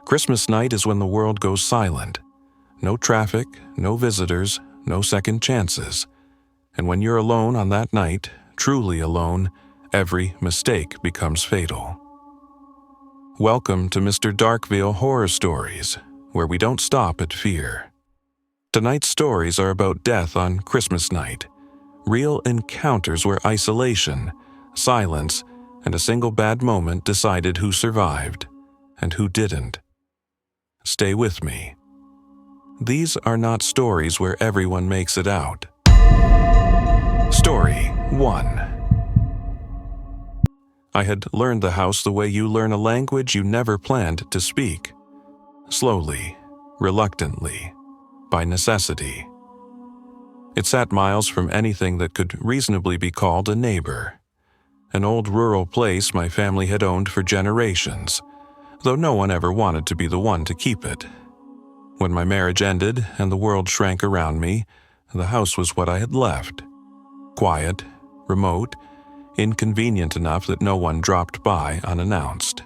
Christmas night is when the world goes silent. No traffic, no visitors, no second chances. And when you're alone on that night, truly alone, every mistake becomes fatal. Welcome to Mr. Darkveil Horror Stories, where we don't stop at fear. Tonight's stories are about death on Christmas night, real encounters where isolation, silence, and a single bad moment decided who survived and who didn't. Stay with me. These are not stories where everyone makes it out. Story 1. I had learned the house the way you learn a language you never planned to speak. Slowly, reluctantly, by necessity. It sat miles from anything that could reasonably be called a neighbor. An old rural place my family had owned for generations, though no one ever wanted to be the one to keep it. When my marriage ended and the world shrank around me, the house was what I had left. Quiet, remote, inconvenient enough that no one dropped by unannounced.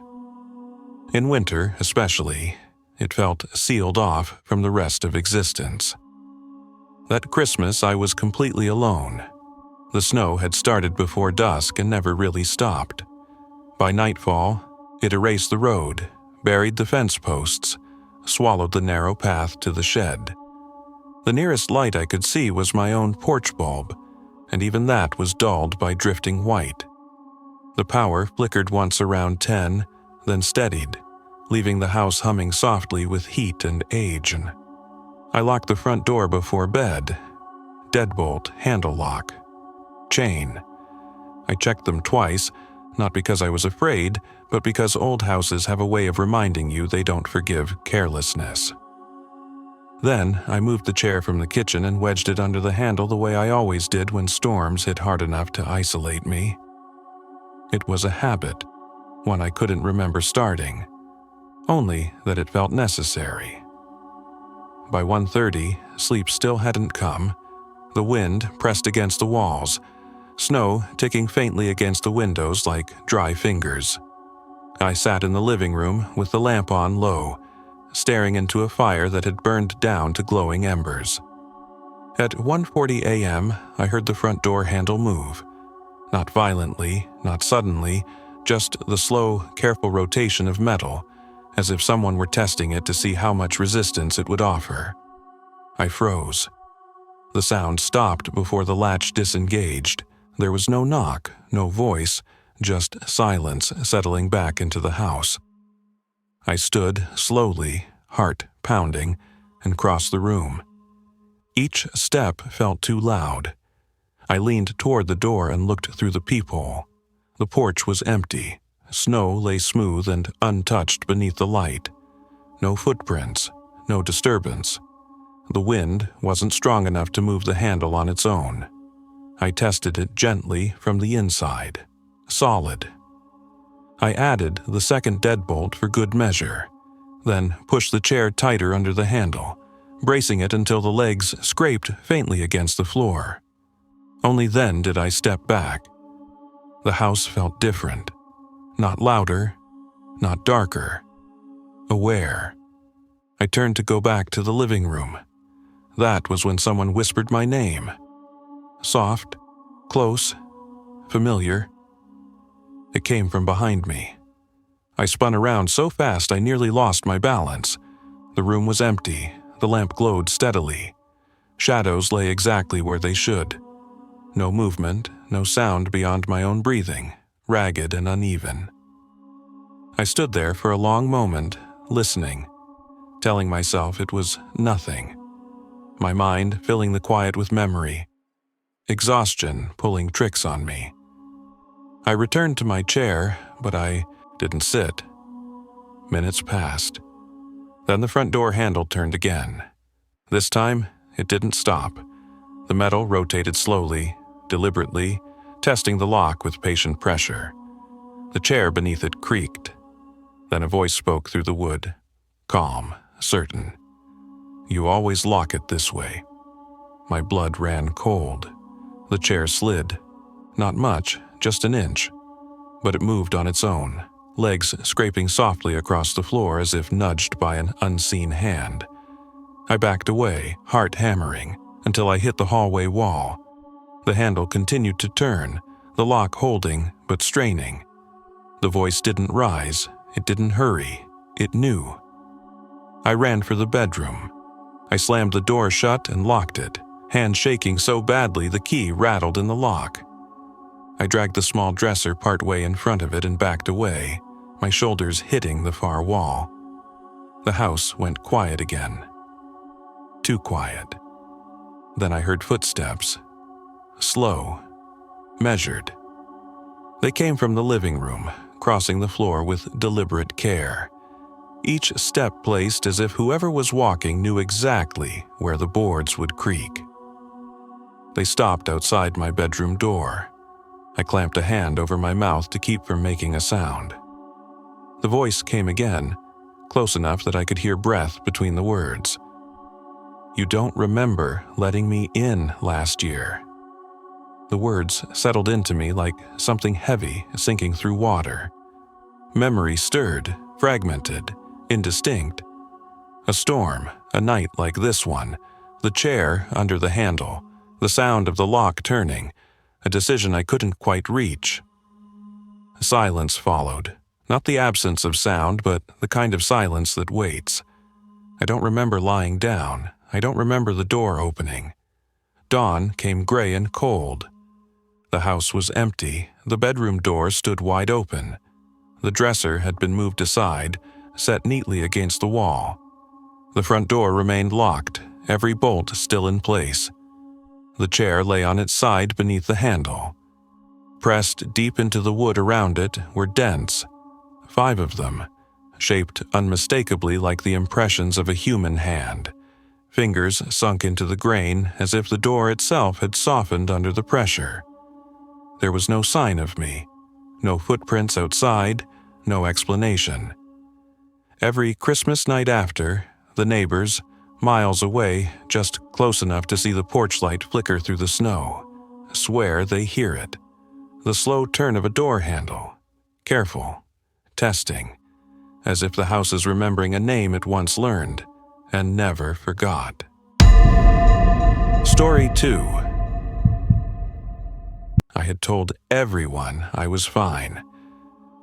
In winter, especially, it felt sealed off from the rest of existence. That Christmas, I was completely alone. The snow had started before dusk and never really stopped. By nightfall, it erased the road, buried the fence posts, swallowed the narrow path to the shed. The nearest light I could see was my own porch bulb, and even that was dulled by drifting white. The power flickered once around 10, then steadied, leaving the house humming softly with heat and age. I locked the front door before bed. Deadbolt, handle lock, chain. I checked them twice, not because I was afraid, but because old houses have a way of reminding you they don't forgive carelessness. Then I moved the chair from the kitchen and wedged it under the handle the way I always did when storms hit hard enough to isolate me. It was a habit, one I couldn't remember starting, only that it felt necessary. By 1:30, sleep still hadn't come. The wind pressed against the walls, snow ticking faintly against the windows like dry fingers. I sat in the living room with the lamp on low, staring into a fire that had burned down to glowing embers. At 1:40 a.m., I heard the front door handle move. Not violently, not suddenly, just the slow, careful rotation of metal, as if someone were testing it to see how much resistance it would offer. I froze. The sound stopped before the latch disengaged. There was no knock, no voice, just silence settling back into the house. I stood slowly, heart pounding, and crossed the room. Each step felt too loud. I leaned toward the door and looked through the peephole. The porch was empty. Snow lay smooth and untouched beneath the light. No footprints, no disturbance. The wind wasn't strong enough to move the handle on its own. I tested it gently from the inside. Solid. I added the second deadbolt for good measure, then pushed the chair tighter under the handle, bracing it until the legs scraped faintly against the floor. Only then did I step back. The house felt different. Not louder, not darker. Aware. I turned to go back to the living room. That was when someone whispered my name. Soft, close, familiar. It came from behind me. I spun around so fast I nearly lost my balance. The room was empty. The lamp glowed steadily. Shadows lay exactly where they should. No movement, no sound beyond my own breathing, ragged and uneven. I stood there for a long moment, listening, telling myself it was nothing. My mind filling the quiet with memory. Exhaustion pulling tricks on me. I returned to my chair, but I didn't sit. Minutes passed. Then the front door handle turned again. This time, it didn't stop. The metal rotated slowly, deliberately, testing the lock with patient pressure. The chair beneath it creaked. Then a voice spoke through the wood, calm, certain. "You always lock it this way." My blood ran cold. The chair slid. Not much, just an inch. But it moved on its own, legs scraping softly across the floor as if nudged by an unseen hand. I backed away, heart hammering, until I hit the hallway wall. The handle continued to turn, the lock holding but straining. The voice didn't rise, it didn't hurry, it knew. I ran for the bedroom. I slammed the door shut and locked it, hand shaking so badly the key rattled in the lock. I dragged the small dresser partway in front of it and backed away, my shoulders hitting the far wall. The house went quiet again. Too quiet. Then I heard footsteps. Slow. Measured. They came from the living room, crossing the floor with deliberate care. Each step placed as if whoever was walking knew exactly where the boards would creak. They stopped outside my bedroom door. I clamped a hand over my mouth to keep from making a sound. The voice came again, close enough that I could hear breath between the words. "You don't remember letting me in last year." The words settled into me like something heavy sinking through water. Memory stirred, fragmented, indistinct. A storm, a night like this one, the chair under the handle, the sound of the lock turning, a decision I couldn't quite reach. Silence followed, not the absence of sound, but the kind of silence that waits. I don't remember lying down. I don't remember the door opening. Dawn came gray and cold. The house was empty. The bedroom door stood wide open. The dresser had been moved aside, set neatly against the wall. The front door remained locked, every bolt still in place. The chair lay on its side beneath the handle. Pressed deep into the wood around it were dents, 5 of them, shaped unmistakably like the impressions of a human hand. Fingers sunk into the grain as if the door itself had softened under the pressure. There was no sign of me, no footprints outside, no explanation. Every Christmas night after, the neighbors, miles away, just close enough to see the porch light flicker through the snow, swear they hear it. The slow turn of a door handle, careful, testing, as if the house is remembering a name it once learned and never forgot. Story 2. I had told everyone I was fine,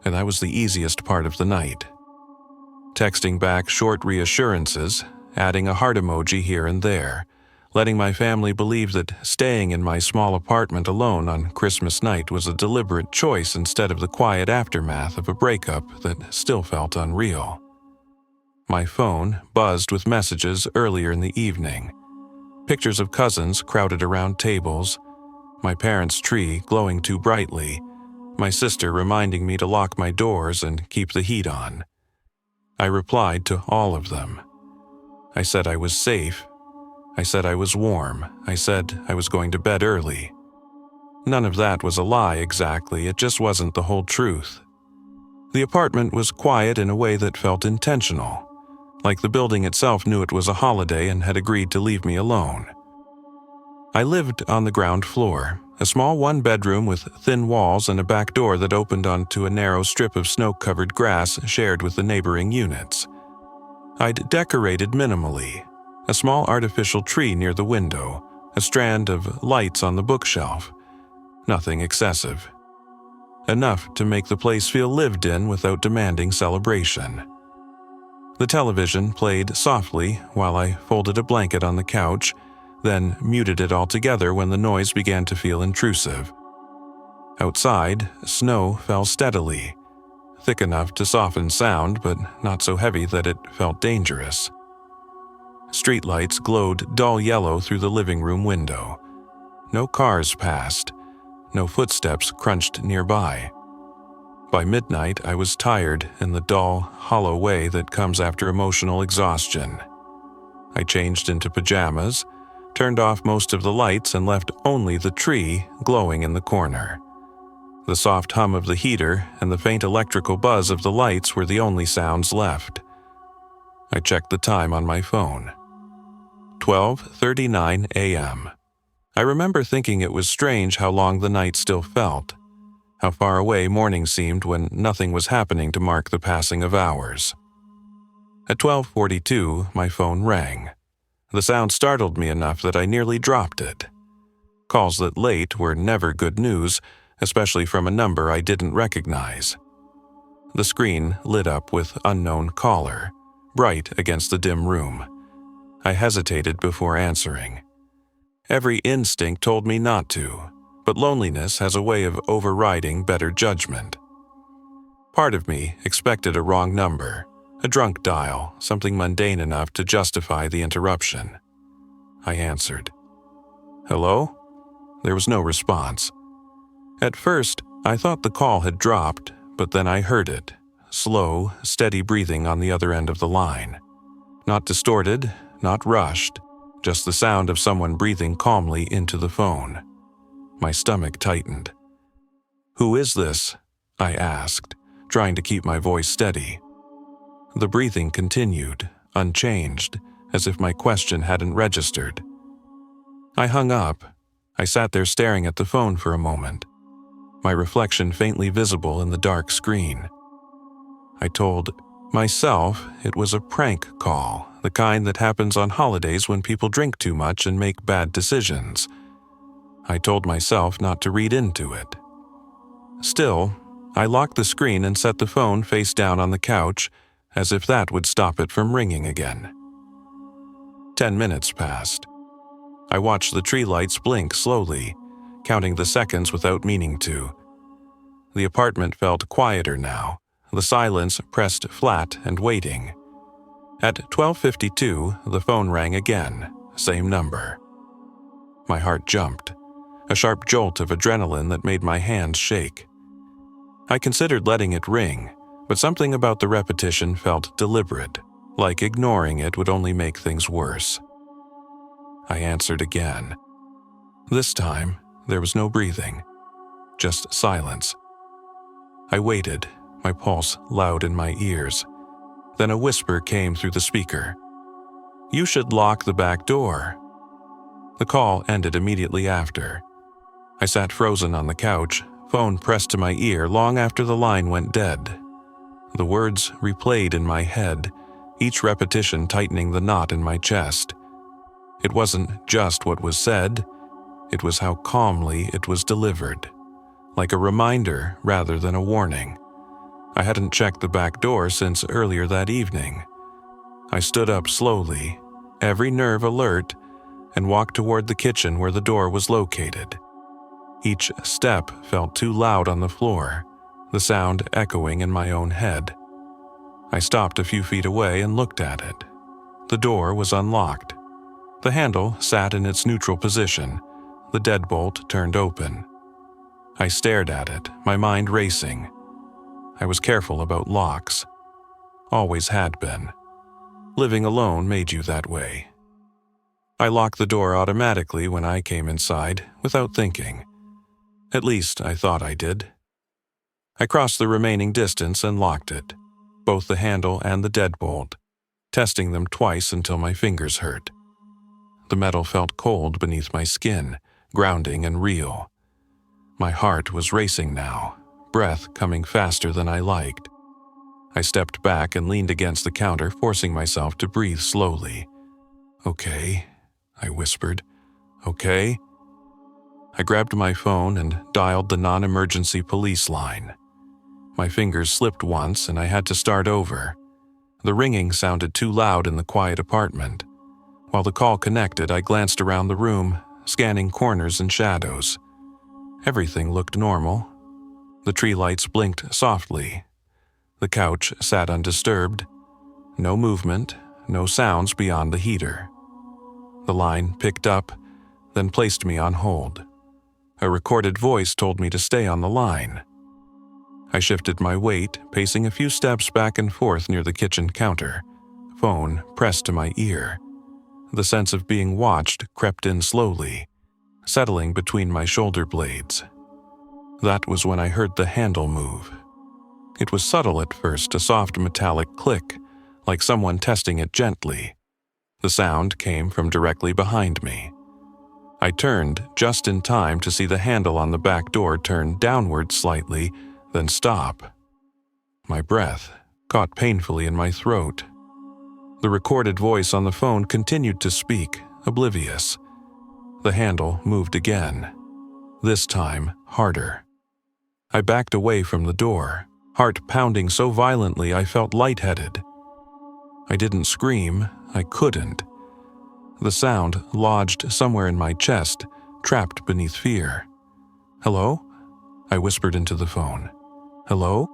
and that was the easiest part of the night. Texting back short reassurances, adding a heart emoji here and there, letting my family believe that staying in my small apartment alone on Christmas night was a deliberate choice instead of the quiet aftermath of a breakup that still felt unreal. My phone buzzed with messages earlier in the evening. Pictures of cousins crowded around tables, my parents' tree glowing too brightly, my sister reminding me to lock my doors and keep the heat on. I replied to all of them. I said I was safe. I said I was warm. I said I was going to bed early. None of that was a lie exactly, it just wasn't the whole truth. The apartment was quiet in a way that felt intentional, like the building itself knew it was a holiday and had agreed to leave me alone. I lived on the ground floor, a small one-bedroom with thin walls and a back door that opened onto a narrow strip of snow-covered grass shared with the neighboring units. I'd decorated minimally, a small artificial tree near the window, a strand of lights on the bookshelf. Nothing excessive. Enough to make the place feel lived in without demanding celebration. The television played softly while I folded a blanket on the couch, then muted it altogether when the noise began to feel intrusive. Outside, snow fell steadily, thick enough to soften sound but not so heavy that it felt dangerous. Streetlights glowed dull yellow through the living room window. No cars passed, no footsteps crunched nearby. By midnight, I was tired in the dull, hollow way that comes after emotional exhaustion. I changed into pajamas, turned off most of the lights and left only the tree glowing in the corner. The soft hum of the heater and the faint electrical buzz of the lights were the only sounds left. I checked the time on my phone. 12:39 a.m. I remember thinking it was strange how long the night still felt. how far away morning seemed when nothing was happening to mark the passing of hours. At 12:42, my phone rang. The sound startled me enough that I nearly dropped it. Calls that late were never good news, especially from a number I didn't recognize. The screen lit up with unknown caller, bright against the dim room. I hesitated before answering. Every instinct told me not to, but loneliness has a way of overriding better judgment. Part of me expected a wrong number, a drunk dial, something mundane enough to justify the interruption. I answered. "Hello?" There was no response. At first, I thought the call had dropped, but then I heard it, slow, steady breathing on the other end of the line. Not distorted, not rushed, just the sound of someone breathing calmly into the phone. My stomach tightened. "Who is this?" I asked, trying to keep my voice steady. The breathing continued, unchanged, as if my question hadn't registered. I hung up. I sat there staring at the phone for a moment, my reflection faintly visible in the dark screen. I told myself it was a prank call, the kind that happens on holidays when people drink too much and make bad decisions. I told myself not to read into it. Still, I locked the screen and set the phone face down on the couch, as if that would stop it from ringing again. 10 minutes passed. I watched the tree lights blink slowly, counting the seconds without meaning to. The apartment felt quieter now, the silence pressed flat and waiting. At 12:52, the phone rang again, same number. My heart jumped, a sharp jolt of adrenaline that made my hands shake. I considered letting it ring, but something about the repetition felt deliberate, like ignoring it would only make things worse. I answered again. This time, there was no breathing, just silence. I waited, my pulse loud in my ears. Then a whisper came through the speaker. "You should lock the back door." The call ended immediately after. I sat frozen on the couch, phone pressed to my ear long after the line went dead. The words replayed in my head, each repetition tightening the knot in my chest. It wasn't just what was said, it was how calmly it was delivered, like a reminder rather than a warning. I hadn't checked the back door since earlier that evening. I stood up slowly, every nerve alert, and walked toward the kitchen where the door was located. Each step felt too loud on the floor, the sound echoing in my own head. I stopped a few feet away and looked at it. The door was unlocked. The handle sat in its neutral position, the deadbolt turned open. I stared at it, my mind racing. I was careful about locks. Always had been. Living alone made you that way. I locked the door automatically when I came inside, without thinking. At least I thought I did. I crossed the remaining distance and locked it, both the handle and the deadbolt, testing them twice until my fingers hurt. The metal felt cold beneath my skin, grounding and real. My heart was racing now, breath coming faster than I liked. I stepped back and leaned against the counter, forcing myself to breathe slowly. "Okay," I whispered. "Okay?" I grabbed my phone and dialed the non-emergency police line. My fingers slipped once and I had to start over. The ringing sounded too loud in the quiet apartment. While the call connected, I glanced around the room, scanning corners and shadows. Everything looked normal. The tree lights blinked softly. The couch sat undisturbed. No movement, no sounds beyond the heater. The line picked up, then placed me on hold. A recorded voice told me to stay on the line. I shifted my weight, pacing a few steps back and forth near the kitchen counter, phone pressed to my ear. The sense of being watched crept in slowly, settling between my shoulder blades. That was when I heard the handle move. It was subtle at first, a soft metallic click, like someone testing it gently. The sound came from directly behind me. I turned just in time to see the handle on the back door turn downward slightly, then stop. My breath caught painfully in my throat. The recorded voice on the phone continued to speak, oblivious. The handle moved again, this time harder. I backed away from the door, heart pounding so violently I felt lightheaded. I didn't scream, I couldn't. The sound lodged somewhere in my chest, trapped beneath fear. "Hello?" I whispered into the phone. "Hello?"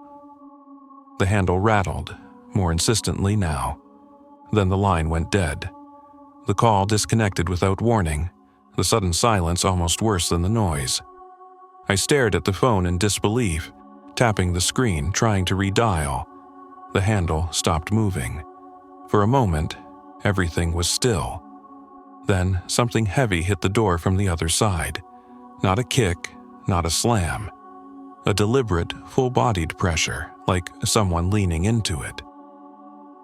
The handle rattled, more insistently now. Then the line went dead. The call disconnected without warning, the sudden silence almost worse than the noise. I stared at the phone in disbelief, tapping the screen, trying to redial. The handle stopped moving. For a moment, everything was still. Then something heavy hit the door from the other side. Not a kick, not a slam. A deliberate, full-bodied pressure, like someone leaning into it.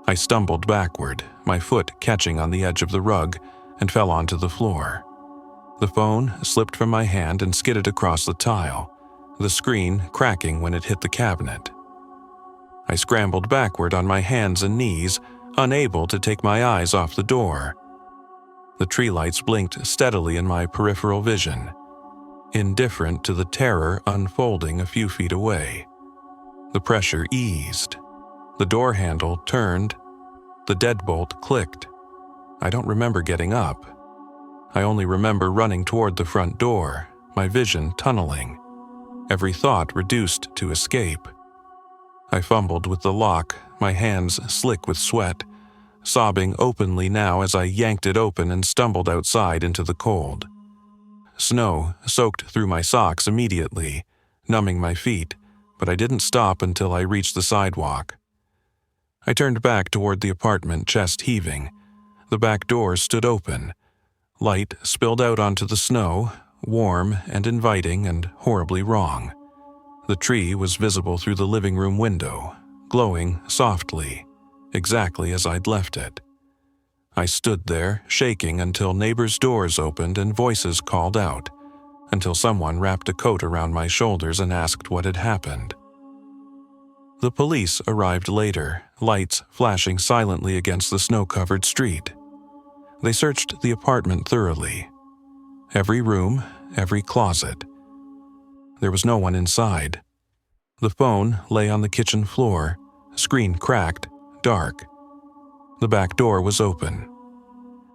I stumbled backward, my foot catching on the edge of the rug, and fell onto the floor. The phone slipped from my hand and skidded across the tile, the screen cracking when it hit the cabinet. I scrambled backward on my hands and knees, unable to take my eyes off the door. The tree lights blinked steadily in my peripheral vision, indifferent to the terror unfolding a few feet away. The pressure eased. The door handle turned. The deadbolt clicked. I don't remember getting up. I only remember running toward the front door, my vision tunneling, every thought reduced to escape. I fumbled with the lock, my hands slick with sweat, sobbing openly now as I yanked it open and stumbled outside into the cold. Snow soaked through my socks immediately, numbing my feet, but I didn't stop until I reached the sidewalk. I turned back toward the apartment, chest heaving. The back door stood open. Light spilled out onto the snow, warm and inviting and horribly wrong. The tree was visible through the living room window, glowing softly, exactly as I'd left it. I stood there, shaking until neighbors' doors opened and voices called out, until someone wrapped a coat around my shoulders and asked what had happened. The police arrived later, lights flashing silently against the snow-covered street. They searched the apartment thoroughly. Every room, every closet. There was no one inside. The phone lay on the kitchen floor, screen cracked, dark. The back door was open.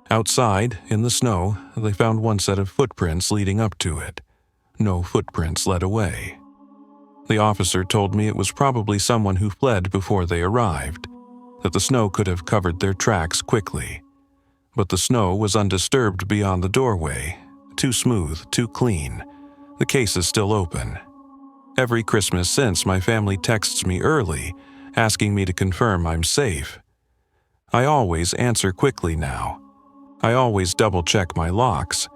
Outside, in the snow, they found one set of footprints leading up to it. No footprints led away. The officer told me it was probably someone who fled before they arrived, that the snow could have covered their tracks quickly. But the snow was undisturbed beyond the doorway, too smooth, too clean. The case is still open. Every Christmas since, my family texts me early, asking me to confirm I'm safe. I always answer quickly now. I always double-check my locks.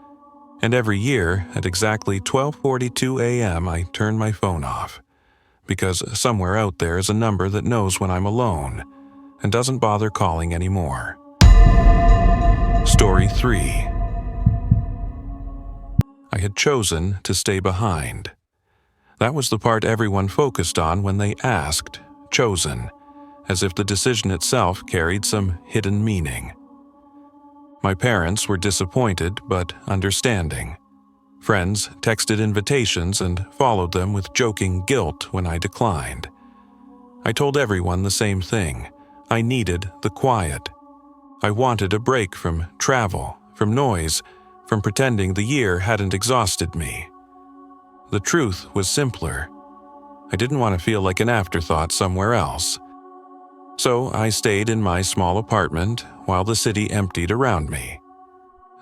And every year, at exactly 12:42 a.m., I turn my phone off. Because somewhere out there is a number that knows when I'm alone, and doesn't bother calling anymore. Story 3. I had chosen to stay behind. That was the part everyone focused on when they asked, chosen, as if the decision itself carried some hidden meaning. My parents were disappointed but understanding. Friends texted invitations and followed them with joking guilt when I declined. I told everyone the same thing. I needed the quiet. I wanted a break from travel, from noise, from pretending the year hadn't exhausted me. The truth was simpler. I didn't want to feel like an afterthought somewhere else. So I stayed in my small apartment while the city emptied around me.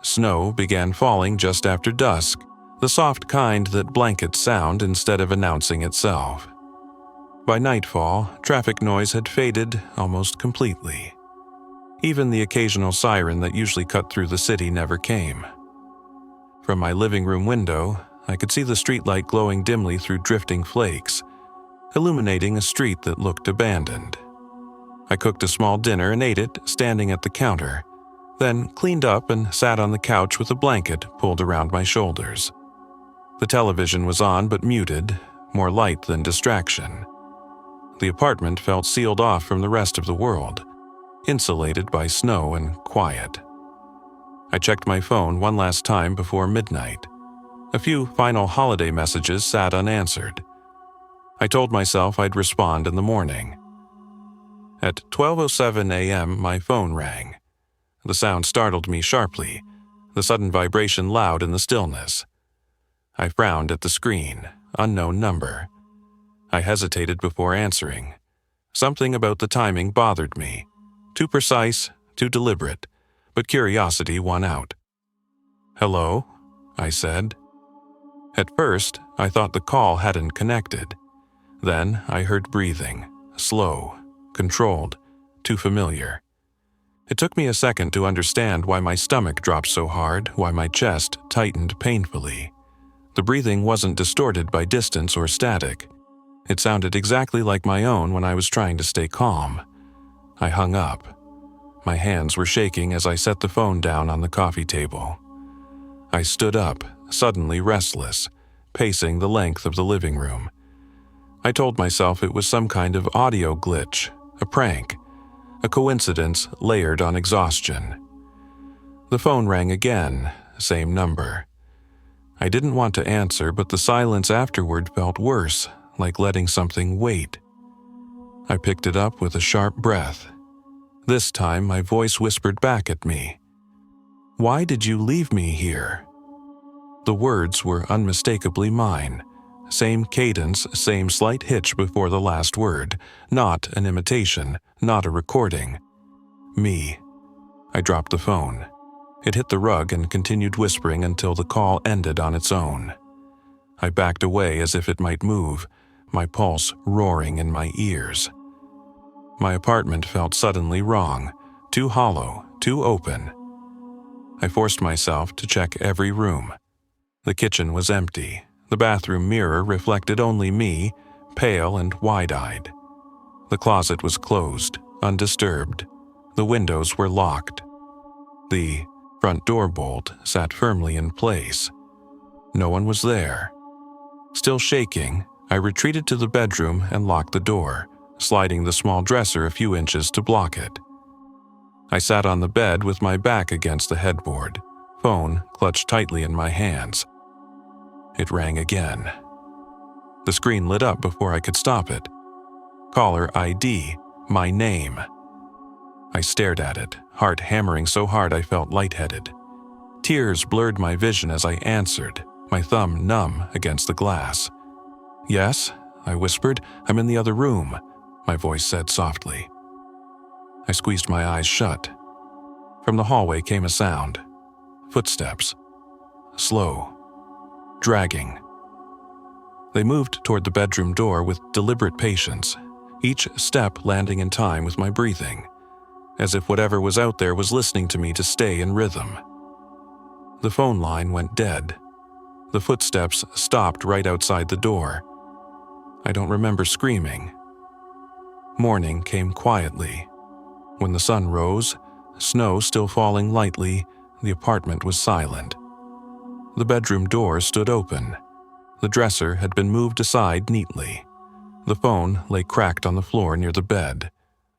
Snow began falling just after dusk, the soft kind that blankets sound instead of announcing itself. By nightfall, traffic noise had faded almost completely. Even the occasional siren that usually cut through the city never came. From my living room window, I could see the streetlight glowing dimly through drifting flakes, illuminating a street that looked abandoned. I cooked a small dinner and ate it standing at the counter, then cleaned up and sat on the couch with a blanket pulled around my shoulders. The television was on but muted, more light than distraction. The apartment felt sealed off from the rest of the world, insulated by snow and quiet. I checked my phone one last time before midnight. A few final holiday messages sat unanswered. I told myself I'd respond in the morning. At 12:07 a.m., my phone rang. The sound startled me sharply, the sudden vibration loud in the stillness. I frowned at the screen, unknown number. I hesitated before answering. Something about the timing bothered me. Too precise, too deliberate, but curiosity won out. "Hello?" I said. At first, I thought the call hadn't connected. Then I heard breathing, slow, controlled, too familiar. It took me a second to understand why my stomach dropped so hard, why my chest tightened painfully. The breathing wasn't distorted by distance or static. It sounded exactly like my own when I was trying to stay calm. I hung up. My hands were shaking as I set the phone down on the coffee table. I stood up, suddenly restless, pacing the length of the living room. I told myself it was some kind of audio glitch, a prank, a coincidence layered on exhaustion. The phone rang again, same number. I didn't want to answer, but the silence afterward felt worse, like letting something wait. I picked it up with a sharp breath. This time my voice whispered back at me. "Why did you leave me here?" The words were unmistakably mine. Same cadence, same slight hitch before the last word. Not an imitation, not a recording. Me. I dropped the phone. It hit the rug and continued whispering until the call ended on its own. I backed away as if it might move, my pulse roaring in my ears. My apartment felt suddenly wrong, too hollow, too open. I forced myself to check every room. The kitchen was empty. The bathroom mirror reflected only me, pale and wide-eyed. The closet was closed, undisturbed. The windows were locked. The front door bolt sat firmly in place. No one was there. Still shaking, I retreated to the bedroom and locked the door, sliding the small dresser a few inches to block it. I sat on the bed with my back against the headboard, phone clutched tightly in my hands. It rang again. The screen lit up before I could stop it. Caller ID, my name. I stared at it, heart hammering so hard I felt lightheaded. Tears blurred my vision as I answered, my thumb numb against the glass. "Yes," I whispered, "I'm in the other room," my voice said softly. I squeezed my eyes shut. From the hallway came a sound. Footsteps. Slow. Dragging. They moved toward the bedroom door with deliberate patience, each step landing in time with my breathing, as if whatever was out there was listening to me to stay in rhythm. The phone line went dead. The footsteps stopped right outside the door. I don't remember screaming. Morning came quietly. When the sun rose, snow still falling lightly, the apartment was silent. The bedroom door stood open. The dresser had been moved aside neatly. The phone lay cracked on the floor near the bed.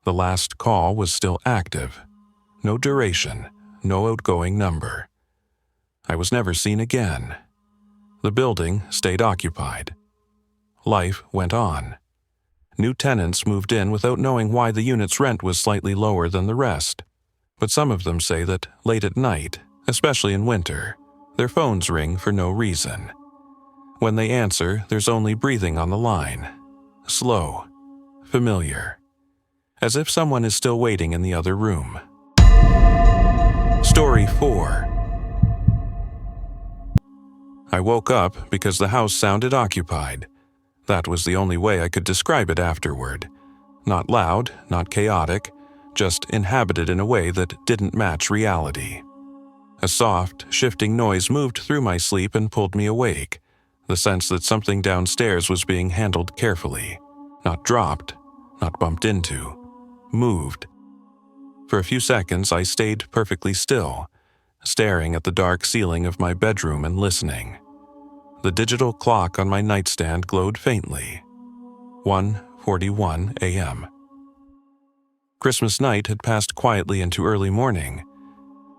The last call was still active. No duration, no outgoing number. I was never seen again. The building stayed occupied. Life went on. New tenants moved in without knowing why the unit's rent was slightly lower than the rest. But some of them say that late at night, especially in winter, their phones ring for no reason. When they answer, there's only breathing on the line. Slow, familiar, as if someone is still waiting in the other room. Story 4. I woke up because the house sounded occupied. That was the only way I could describe it afterward. Not loud, not chaotic, just inhabited in a way that didn't match reality. A soft, shifting noise moved through my sleep and pulled me awake, the sense that something downstairs was being handled carefully, not dropped, not bumped into, moved. For a few seconds, I stayed perfectly still, staring at the dark ceiling of my bedroom and listening. The digital clock on my nightstand glowed faintly. 1:41 a.m. Christmas night had passed quietly into early morning.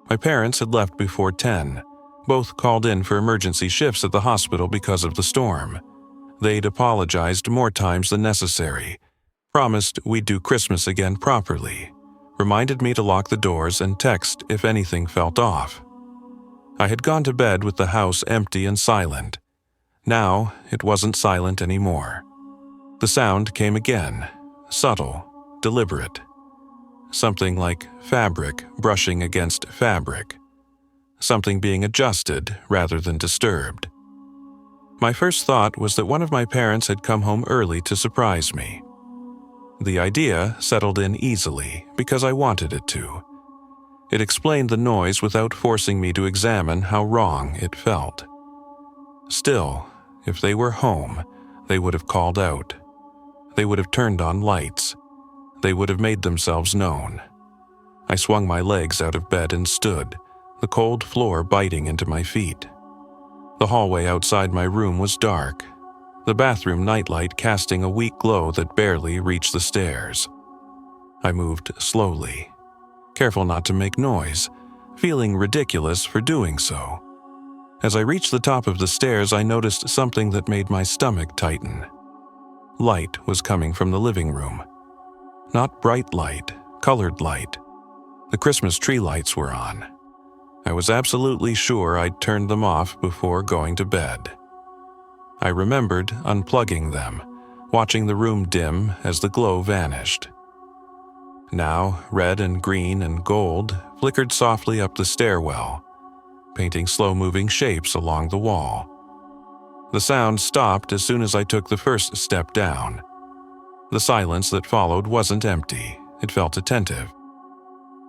My parents had left before 10, both called in for emergency shifts at the hospital because of the storm. They'd apologized more times than necessary, promised we'd do Christmas again properly, reminded me to lock the doors and text if anything felt off. I had gone to bed with the house empty and silent. Now it wasn't silent anymore. The sound came again, subtle, deliberate. Something like fabric brushing against fabric. Something being adjusted rather than disturbed. My first thought was that one of my parents had come home early to surprise me. The idea settled in easily because I wanted it to. It explained the noise without forcing me to examine how wrong it felt. Still, if they were home, they would have called out. They would have turned on lights. They would have made themselves known. I swung my legs out of bed and stood, the cold floor biting into my feet. The hallway outside my room was dark, the bathroom nightlight casting a weak glow that barely reached the stairs. I moved slowly, careful not to make noise, feeling ridiculous for doing so. As I reached the top of the stairs, I noticed something that made my stomach tighten. Light was coming from the living room. Not bright light, colored light. The Christmas tree lights were on. I was absolutely sure I'd turned them off before going to bed. I remembered unplugging them, watching the room dim as the glow vanished. Now, red and green and gold flickered softly up the stairwell, painting slow-moving shapes along the wall. The sound stopped as soon as I took the first step down. The silence that followed wasn't empty, it felt attentive.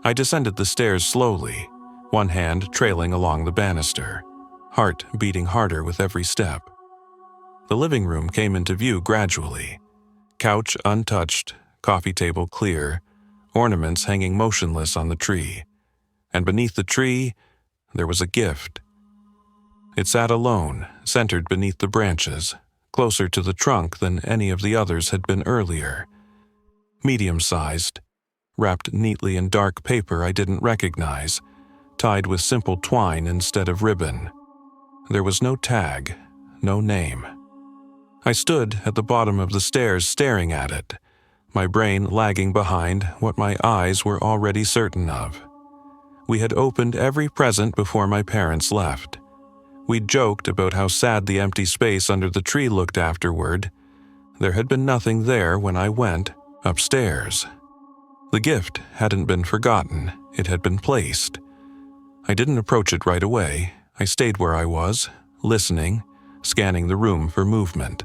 I descended the stairs slowly, one hand trailing along the banister, heart beating harder with every step. The living room came into view gradually. Couch untouched, coffee table clear, ornaments hanging motionless on the tree. And beneath the tree, there was a gift. It sat alone, centered beneath the branches, closer to the trunk than any of the others had been earlier. Medium-sized, wrapped neatly in dark paper I didn't recognize, tied with simple twine instead of ribbon. There was no tag, no name. I stood at the bottom of the stairs staring at it, my brain lagging behind what my eyes were already certain of. We had opened every present before my parents left. We'd joked about how sad the empty space under the tree looked afterward. There had been nothing there when I went upstairs. The gift hadn't been forgotten, it had been placed. I didn't approach it right away. I stayed where I was, listening, scanning the room for movement.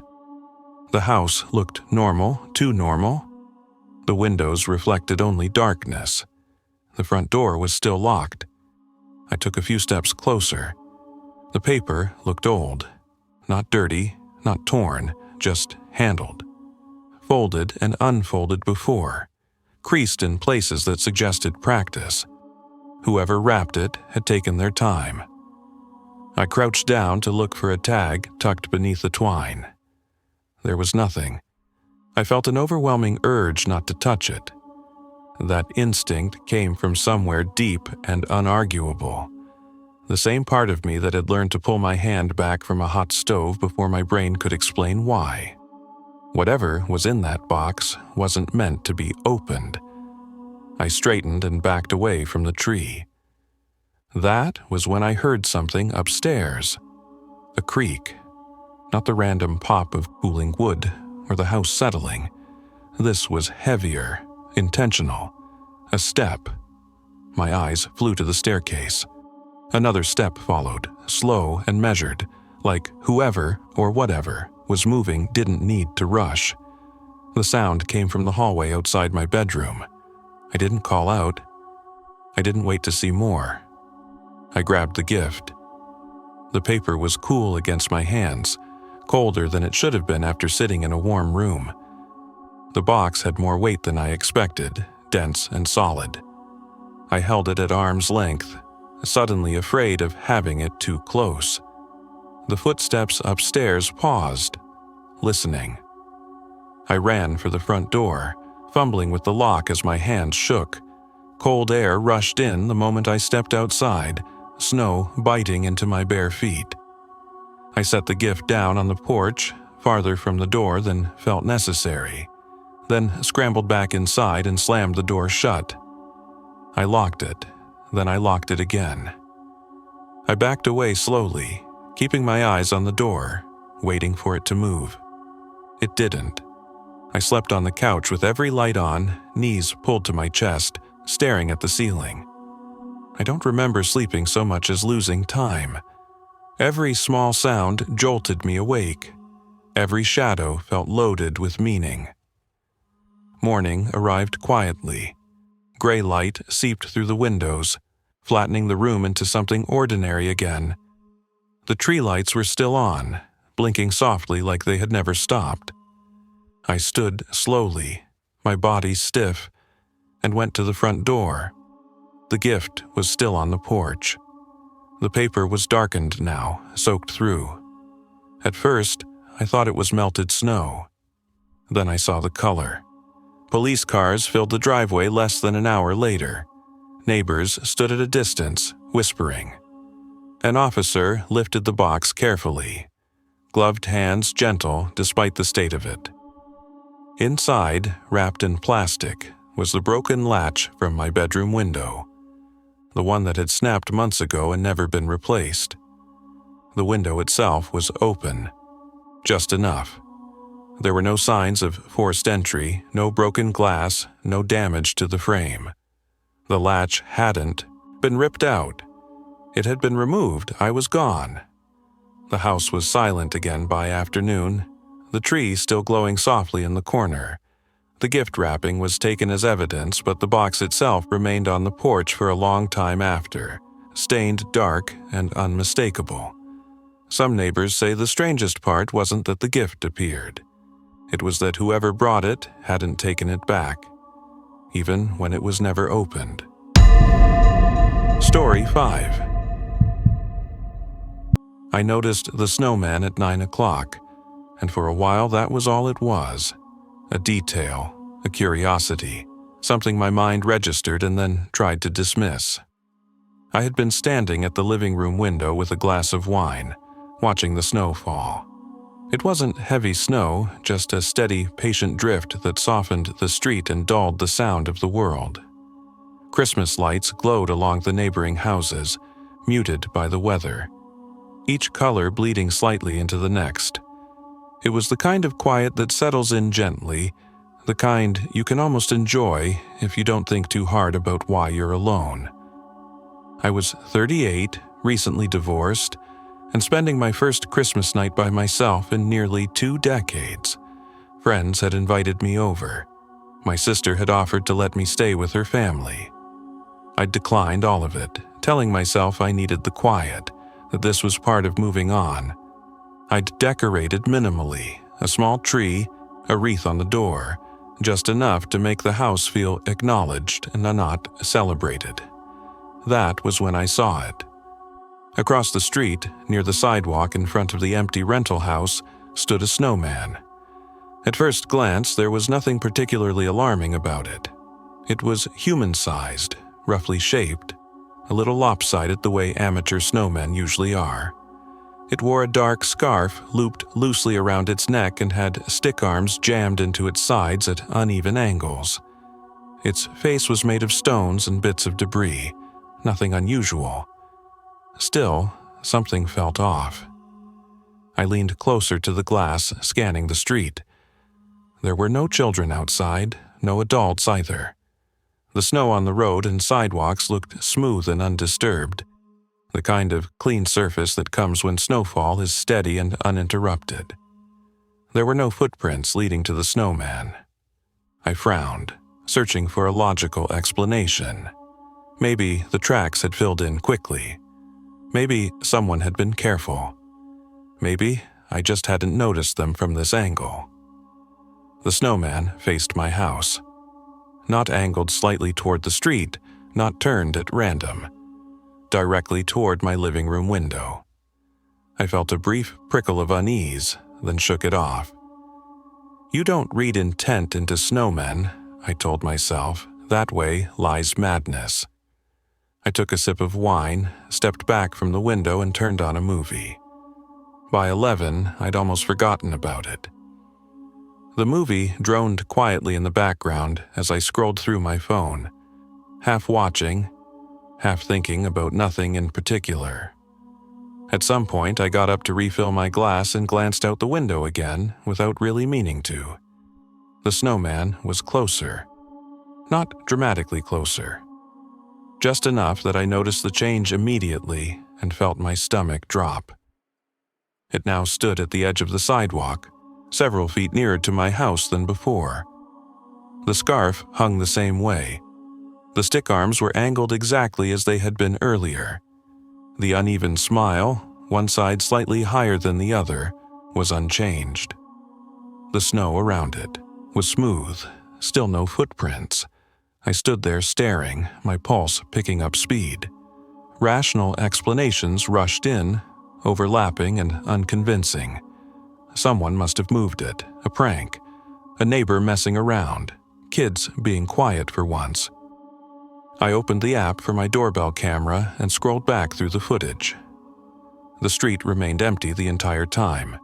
The house looked normal, too normal. The windows reflected only darkness. The front door was still locked. I took a few steps closer. The paper looked old. Not dirty, not torn, just handled. Folded and unfolded before, creased in places that suggested practice. Whoever wrapped it had taken their time. I crouched down to look for a tag tucked beneath the twine. There was nothing. I felt an overwhelming urge not to touch it. That instinct came from somewhere deep and unarguable. The same part of me that had learned to pull my hand back from a hot stove before my brain could explain why. Whatever was in that box wasn't meant to be opened. I straightened and backed away from the tree. That was when I heard something upstairs. A creak. Not the random pop of cooling wood or the house settling. This was heavier, intentional. A step. My eyes flew to the staircase. Another step followed, slow and measured, like whoever or whatever was moving didn't need to rush. The sound came from the hallway outside my bedroom. I didn't call out. I didn't wait to see more. I grabbed the gift. The paper was cool against my hands, colder than it should have been after sitting in a warm room. The box had more weight than I expected, dense and solid. I held it at arm's length, suddenly afraid of having it too close. The footsteps upstairs paused, listening. I ran for the front door, fumbling with the lock as my hands shook. Cold air rushed in the moment I stepped outside, snow biting into my bare feet. I set the gift down on the porch, farther from the door than felt necessary, then scrambled back inside and slammed the door shut. I locked it, then I locked it again. I backed away slowly, keeping my eyes on the door, waiting for it to move. It didn't. I slept on the couch with every light on, knees pulled to my chest, staring at the ceiling. I don't remember sleeping so much as losing time. Every small sound jolted me awake. Every shadow felt loaded with meaning. Morning arrived quietly. Gray light seeped through the windows, flattening the room into something ordinary again. The tree lights were still on, blinking softly like they had never stopped. I stood slowly, my body stiff, and went to the front door. The gift was still on the porch. The paper was darkened now, soaked through. At first, I thought it was melted snow. Then I saw the color. Police cars filled the driveway less than an hour later. Neighbors stood at a distance, whispering. An officer lifted the box carefully, gloved hands gentle despite the state of it. Inside, wrapped in plastic, was the broken latch from my bedroom window, the one that had snapped months ago and never been replaced. The window itself was open, just enough. There were no signs of forced entry, no broken glass, no damage to the frame. The latch hadn't been ripped out. It had been removed. I was gone. The house was silent again by afternoon, the tree still glowing softly in the corner. The gift wrapping was taken as evidence, but the box itself remained on the porch for a long time after, stained dark and unmistakable. Some neighbors say the strangest part wasn't that the gift appeared. It was that whoever brought it hadn't taken it back, even when it was never opened. Story 5. I noticed the snowman at 9 o'clock, and for a while that was all it was. A detail, a curiosity, something my mind registered and then tried to dismiss. I had been standing at the living room window with a glass of wine, watching the snow fall. It wasn't heavy snow, just a steady, patient drift that softened the street and dulled the sound of the world. Christmas lights glowed along the neighboring houses, muted by the weather, each color bleeding slightly into the next. It was the kind of quiet that settles in gently, the kind you can almost enjoy if you don't think too hard about why you're alone. I was 38, recently divorced, and spending my first Christmas night by myself in nearly 2 decades. Friends had invited me over. My sister had offered to let me stay with her family. I'd declined all of it, telling myself I needed the quiet, that this was part of moving on. I'd decorated minimally, a small tree, a wreath on the door, just enough to make the house feel acknowledged and not celebrated. That was when I saw it. Across the street, near the sidewalk in front of the empty rental house, stood a snowman. At first glance, there was nothing particularly alarming about it. It was human-sized, roughly shaped, a little lopsided the way amateur snowmen usually are. It wore a dark scarf looped loosely around its neck and had stick arms jammed into its sides at uneven angles. Its face was made of stones and bits of debris, nothing unusual. Still, something felt off. I leaned closer to the glass, scanning the street. There were no children outside, no adults either. The snow on the road and sidewalks looked smooth and undisturbed, the kind of clean surface that comes when snowfall is steady and uninterrupted. There were no footprints leading to the snowman. I frowned, searching for a logical explanation. Maybe the tracks had filled in quickly. Maybe someone had been careful. Maybe I just hadn't noticed them from this angle. The snowman faced my house. Not angled slightly toward the street, not turned at random, directly toward my living room window. I felt a brief prickle of unease, then shook it off. You don't read intent into snowmen, I told myself. That way lies madness. I took a sip of wine, stepped back from the window, and turned on a movie. By 11, I'd almost forgotten about it. The movie droned quietly in the background as I scrolled through my phone, half watching, half thinking about nothing in particular. At some point, I got up to refill my glass and glanced out the window again without really meaning to. The snowman was closer. Not dramatically closer. Just enough that I noticed the change immediately and felt my stomach drop. It now stood at the edge of the sidewalk, several feet nearer to my house than before. The scarf hung the same way. The stick arms were angled exactly as they had been earlier. The uneven smile, one side slightly higher than the other, was unchanged. The snow around it was smooth, still no footprints. I stood there staring, my pulse picking up speed. Rational explanations rushed in, overlapping and unconvincing. Someone must have moved it, a prank, a neighbor messing around, kids being quiet for once. I opened the app for my doorbell camera and scrolled back through the footage. The street remained empty the entire time.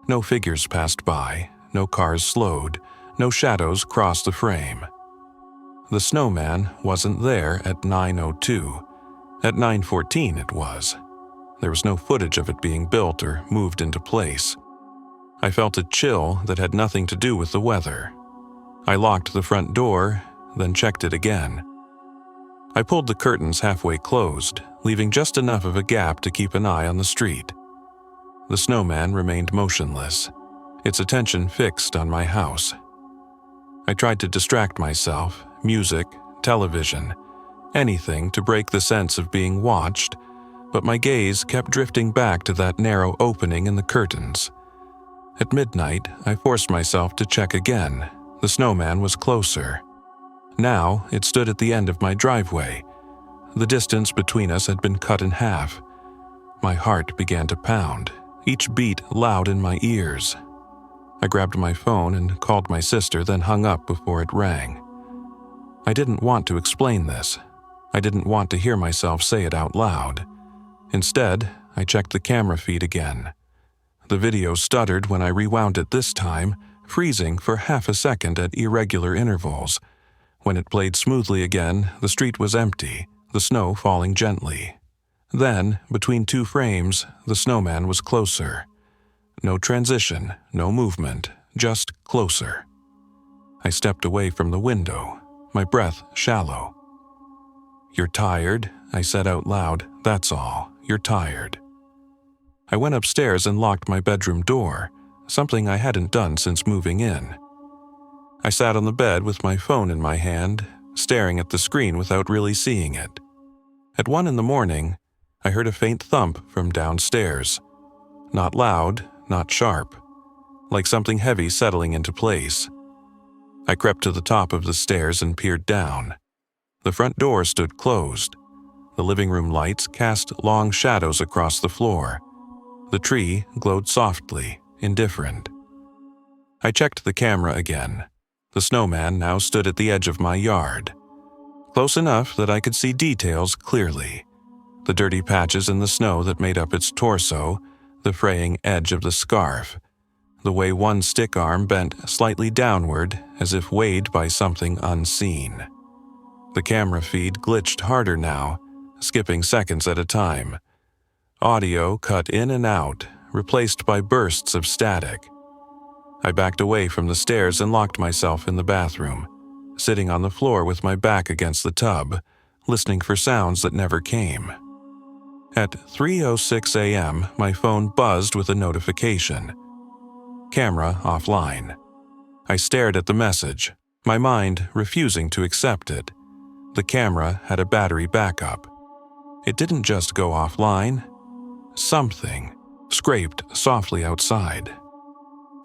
No figures passed by, no cars slowed, no shadows crossed the frame. The snowman wasn't there at 9:02. At 9:14 it was. There was no footage of it being built or moved into place. I felt a chill that had nothing to do with the weather. I locked the front door, then checked it again. I pulled the curtains halfway closed, leaving just enough of a gap to keep an eye on the street. The snowman remained motionless, its attention fixed on my house. I tried to distract myself, music, television, anything to break the sense of being watched, but my gaze kept drifting back to that narrow opening in the curtains. At midnight, I forced myself to check again. The snowman was closer. Now, it stood at the end of my driveway. The distance between us had been cut in half. My heart began to pound, each beat loud in my ears. I grabbed my phone and called my sister, then hung up before it rang. I didn't want to explain this. I didn't want to hear myself say it out loud. Instead, I checked the camera feed again. The video stuttered when I rewound it this time, freezing for half a second at irregular intervals. When it played smoothly again, the street was empty, the snow falling gently. Then, between two frames, the snowman was closer. No transition, no movement, just closer. I stepped away from the window, my breath shallow. "You're tired," I said out loud. "That's all. You're tired." I went upstairs and locked my bedroom door, something I hadn't done since moving in. I sat on the bed with my phone in my hand, staring at the screen without really seeing it. At 1 in the morning, I heard a faint thump from downstairs. Not loud, not sharp, like something heavy settling into place. I crept to the top of the stairs and peered down. The front door stood closed. The living room lights cast long shadows across the floor. The tree glowed softly, indifferent. I checked the camera again. The snowman now stood at the edge of my yard. Close enough that I could see details clearly. The dirty patches in the snow that made up its torso, the fraying edge of the scarf, the way one stick arm bent slightly downward as if weighed by something unseen. The camera feed glitched harder now, skipping seconds at a time. Audio cut in and out, replaced by bursts of static. I backed away from the stairs and locked myself in the bathroom, sitting on the floor with my back against the tub, listening for sounds that never came. At 3:06 a.m., my phone buzzed with a notification. Camera offline. I stared at the message, my mind refusing to accept it. The camera had a battery backup. It didn't just go offline. Something scraped softly outside.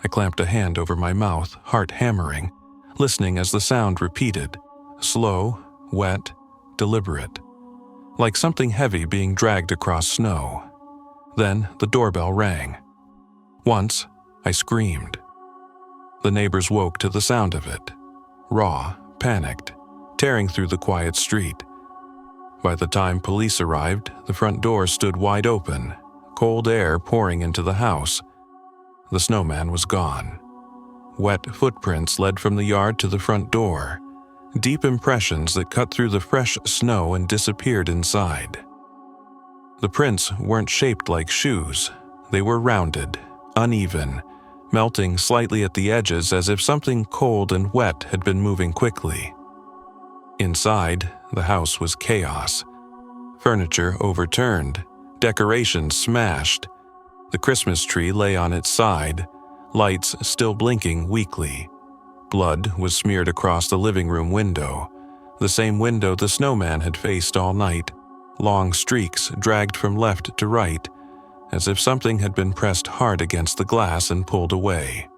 I clamped a hand over my mouth, heart hammering, listening as the sound repeated. Slow, wet, deliberate, like something heavy being dragged across snow. Then the doorbell rang. Once, I screamed. The neighbors woke to the sound of it, raw, panicked, tearing through the quiet street. By the time police arrived, the front door stood wide open, cold air pouring into the house. The snowman was gone. Wet footprints led from the yard to the front door, deep impressions that cut through the fresh snow and disappeared inside. The prints weren't shaped like shoes. They were rounded, uneven, melting slightly at the edges as if something cold and wet had been moving quickly. Inside, the house was chaos. Furniture overturned, decorations smashed. The Christmas tree lay on its side, lights still blinking weakly. Blood was smeared across the living room window, the same window the snowman had faced all night, long streaks dragged from left to right, as if something had been pressed hard against the glass and pulled away.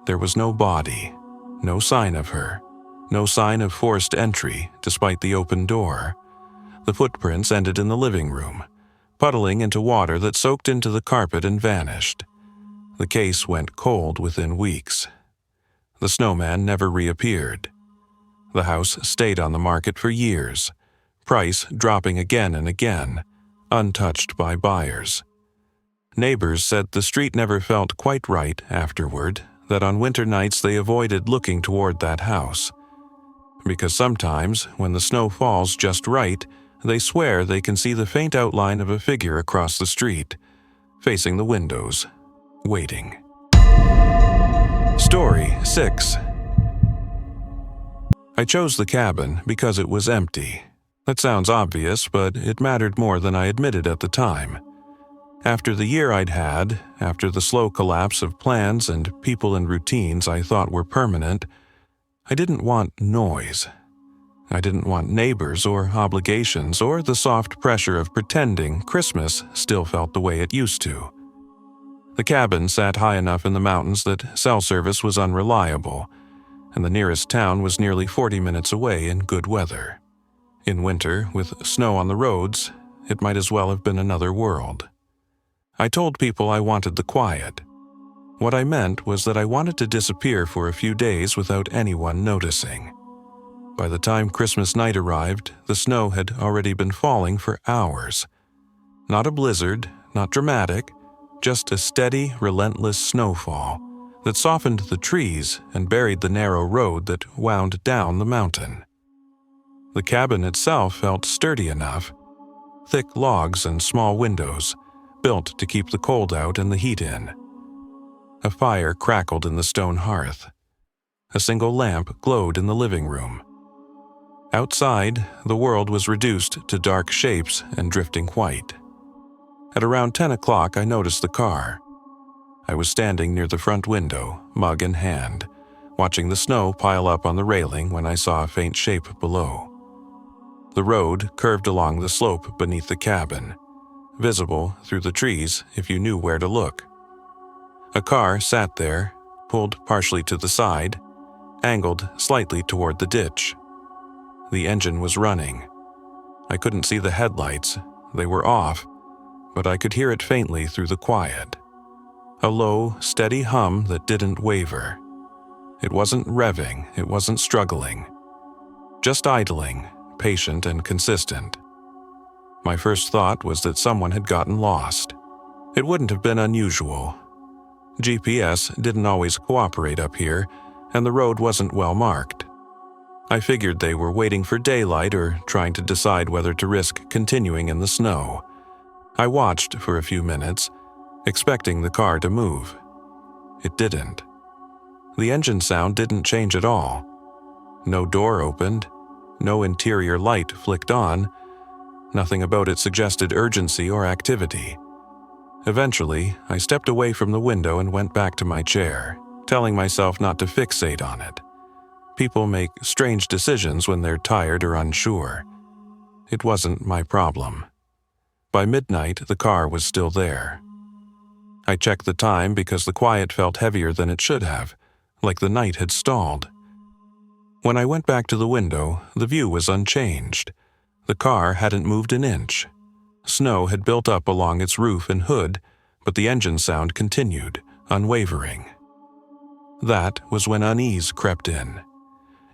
There was no body, no sign of her, no sign of forced entry despite the open door. The footprints ended in the living room, puddling into water that soaked into the carpet and vanished. The case went cold within weeks. The snowman never reappeared. The house stayed on the market for years, price dropping again and again, untouched by buyers. Neighbors said the street never felt quite right afterward, that on winter nights they avoided looking toward that house. Because sometimes, when the snow falls just right, they swear they can see the faint outline of a figure across the street, facing the windows, waiting. Story 6. I chose the cabin because it was empty. That sounds obvious, but it mattered more than I admitted at the time. After the year I'd had, after the slow collapse of plans and people and routines I thought were permanent, I didn't want noise. I didn't want neighbors or obligations or the soft pressure of pretending Christmas still felt the way it used to. The cabin sat high enough in the mountains that cell service was unreliable, and the nearest town was nearly 40 minutes away in good weather. In winter, with snow on the roads, it might as well have been another world. I told people I wanted the quiet. What I meant was that I wanted to disappear for a few days without anyone noticing. By the time Christmas night arrived, the snow had already been falling for hours. Not a blizzard, not dramatic, just a steady, relentless snowfall that softened the trees and buried the narrow road that wound down the mountain. The cabin itself felt sturdy enough. Thick logs and small windows, built to keep the cold out and the heat in. A fire crackled in the stone hearth. A single lamp glowed in the living room. Outside, the world was reduced to dark shapes and drifting white. At around 10 o'clock, I noticed the car. I was standing near the front window, mug in hand, watching the snow pile up on the railing when I saw a faint shape below. The road curved along the slope beneath the cabin, visible through the trees if you knew where to look. A car sat there, pulled partially to the side, angled slightly toward the ditch. The engine was running. I couldn't see the headlights, they were off, but I could hear it faintly through the quiet. A low, steady hum that didn't waver. It wasn't revving, it wasn't struggling. Just idling, patient and consistent. My first thought was that someone had gotten lost. It wouldn't have been unusual. GPS didn't always cooperate up here, and the road wasn't well marked. I figured they were waiting for daylight or trying to decide whether to risk continuing in the snow. I watched for a few minutes, expecting the car to move. It didn't. The engine sound didn't change at all. No door opened, no interior light flicked on, nothing about it suggested urgency or activity. Eventually, I stepped away from the window and went back to my chair, telling myself not to fixate on it. People make strange decisions when they're tired or unsure. It wasn't my problem. By midnight, the car was still there. I checked the time because the quiet felt heavier than it should have, like the night had stalled. When I went back to the window, the view was unchanged. The car hadn't moved an inch. Snow had built up along its roof and hood, but the engine sound continued, unwavering. That was when unease crept in.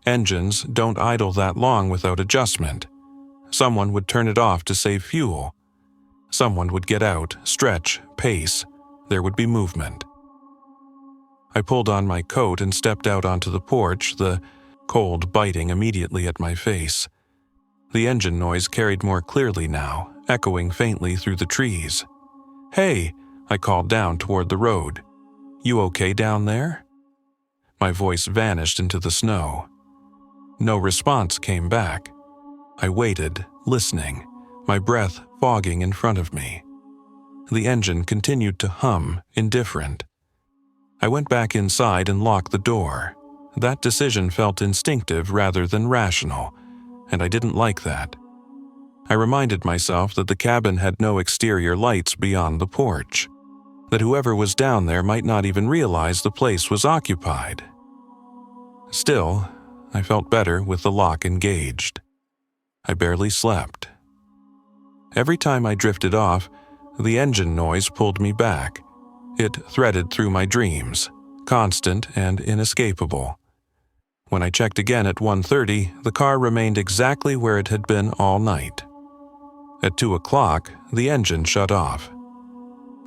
Engines don't idle that long without adjustment. Someone would turn it off to save fuel. Someone would get out, stretch, pace. There would be movement. I pulled on my coat and stepped out onto the porch, the cold biting immediately at my face. The engine noise carried more clearly now, echoing faintly through the trees. "Hey," I called down toward the road. "You okay down there?" My voice vanished into the snow. No response came back. I waited, listening, my breath fogging in front of me. The engine continued to hum, indifferent. I went back inside and locked the door. That decision felt instinctive rather than rational, and I didn't like that. I reminded myself that the cabin had no exterior lights beyond the porch, that whoever was down there might not even realize the place was occupied. Still, I felt better with the lock engaged. I barely slept. Every time I drifted off, the engine noise pulled me back. It threaded through my dreams, constant and inescapable. When I checked again at 1:30, the car remained exactly where it had been all night. At 2 o'clock, the engine shut off.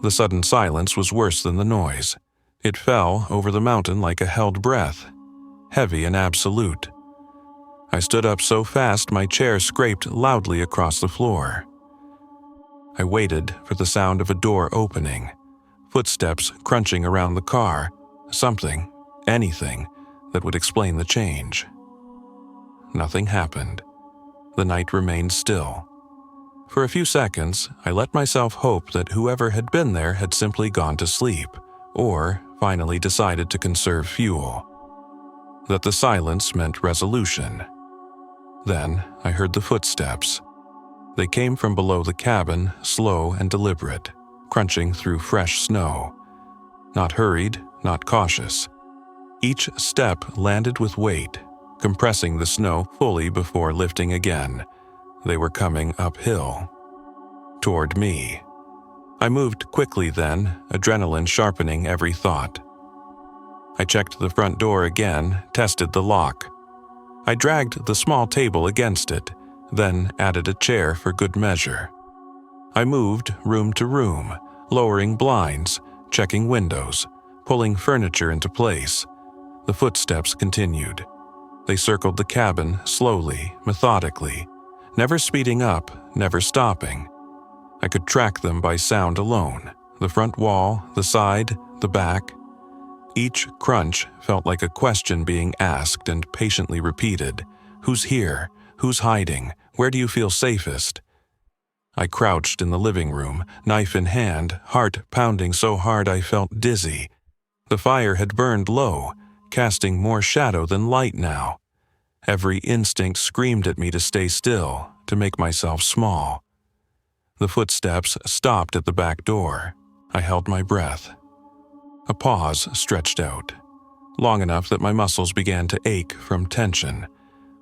The sudden silence was worse than the noise. It fell over the mountain like a held breath, heavy and absolute. I stood up so fast my chair scraped loudly across the floor. I waited for the sound of a door opening, footsteps crunching around the car, something, anything, that would explain the change. Nothing happened. The night remained still. For a few seconds, I let myself hope that whoever had been there had simply gone to sleep, or finally decided to conserve fuel. That the silence meant resolution. Then I heard the footsteps. They came from below the cabin, slow and deliberate, crunching through fresh snow. Not hurried, not cautious. Each step landed with weight, compressing the snow fully before lifting again. They were coming uphill. Toward me. I moved quickly then, adrenaline sharpening every thought. I checked the front door again, tested the lock. I dragged the small table against it, then added a chair for good measure. I moved room to room, lowering blinds, checking windows, pulling furniture into place. The footsteps continued. They circled the cabin slowly, methodically, never speeding up, never stopping. I could track them by sound alone, the front wall, the side, the back. Each crunch felt like a question being asked and patiently repeated. Who's here? Who's hiding? Where do you feel safest? I crouched in the living room, knife in hand, heart pounding so hard I felt dizzy. The fire had burned low, casting more shadow than light now. Every instinct screamed at me to stay still, to make myself small. The footsteps stopped at the back door. I held my breath. A pause stretched out, long enough that my muscles began to ache from tension.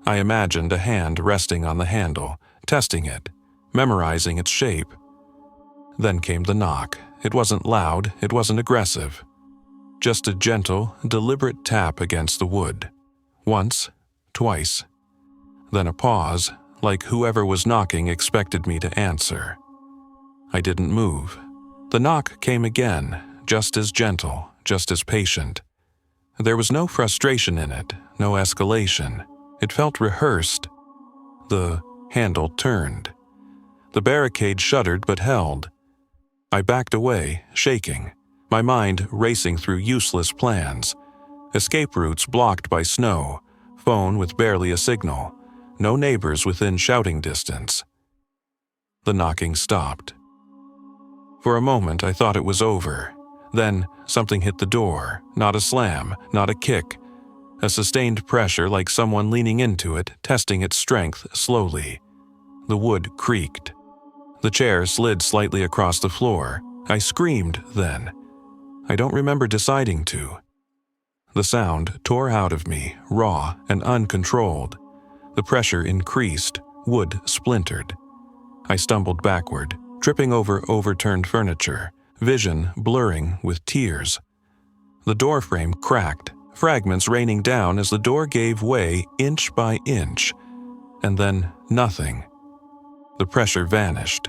I imagined a hand resting on the handle, testing it, memorizing its shape. Then came the knock. It wasn't loud, it wasn't aggressive. Just a gentle, deliberate tap against the wood. Once, twice. Then a pause, like whoever was knocking expected me to answer. I didn't move. The knock came again, just as gentle, just as patient. There was no frustration in it, no escalation. It felt rehearsed. The handle turned. The barricade shuddered but held. I backed away, shaking, my mind racing through useless plans. Escape routes blocked by snow, phone with barely a signal, no neighbors within shouting distance. The knocking stopped. For a moment I thought it was over. Then something hit the door, not a slam, not a kick. A sustained pressure like someone leaning into it, testing its strength slowly. The wood creaked. The chair slid slightly across the floor. I screamed then. I don't remember deciding to. The sound tore out of me, raw and uncontrolled. The pressure increased, wood splintered. I stumbled backward, tripping over overturned furniture, vision blurring with tears. The door frame cracked, fragments raining down as the door gave way inch by inch, and then nothing. The pressure vanished.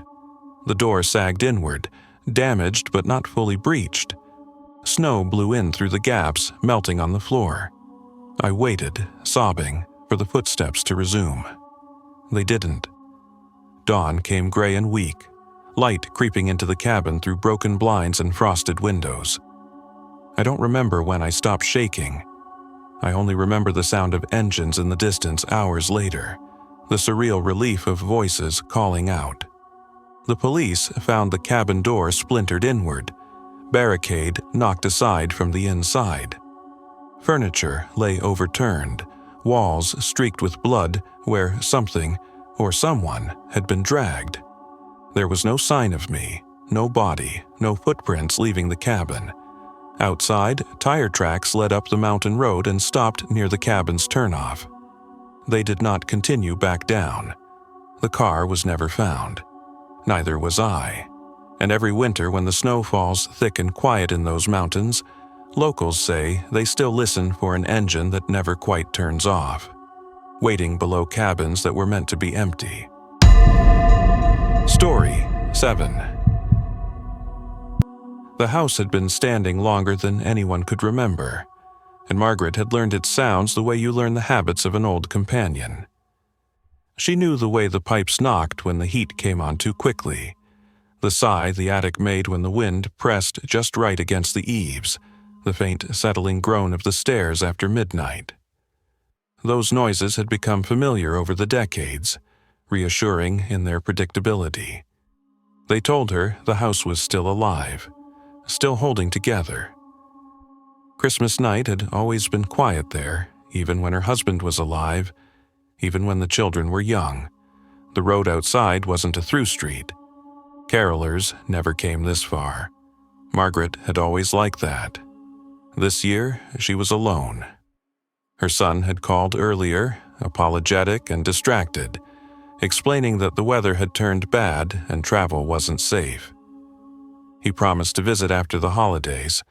The door sagged inward, damaged but not fully breached. Snow blew in through the gaps, melting on the floor. I waited, sobbing, for the footsteps to resume. They didn't. Dawn came gray and weak, light creeping into the cabin through broken blinds and frosted windows. I don't remember when I stopped shaking. I only remember the sound of engines in the distance hours later, the surreal relief of voices calling out. The police found the cabin door splintered inward, barricade knocked aside from the inside. Furniture lay overturned, walls streaked with blood where something or someone had been dragged. There was no sign of me, no body, no footprints leaving the cabin. Outside, tire tracks led up the mountain road and stopped near the cabin's turnoff. They did not continue back down. The car was never found. Neither was I. And every winter when the snow falls thick and quiet in those mountains, locals say they still listen for an engine that never quite turns off, waiting below cabins that were meant to be empty. Story 7. The house had been standing longer than anyone could remember, and Margaret had learned its sounds the way you learn the habits of an old companion. She knew the way the pipes knocked when the heat came on too quickly, the sigh the attic made when the wind pressed just right against the eaves, the faint settling groan of the stairs after midnight. Those noises had become familiar over the decades, reassuring in their predictability. They told her the house was still alive, still holding together. Christmas night had always been quiet there, even when her husband was alive, even when the children were young. The road outside wasn't a through street. Carolers never came this far. Margaret had always liked that. This year, she was alone. Her son had called earlier, apologetic and distracted, explaining that the weather had turned bad and travel wasn't safe. He promised to visit after the holidays,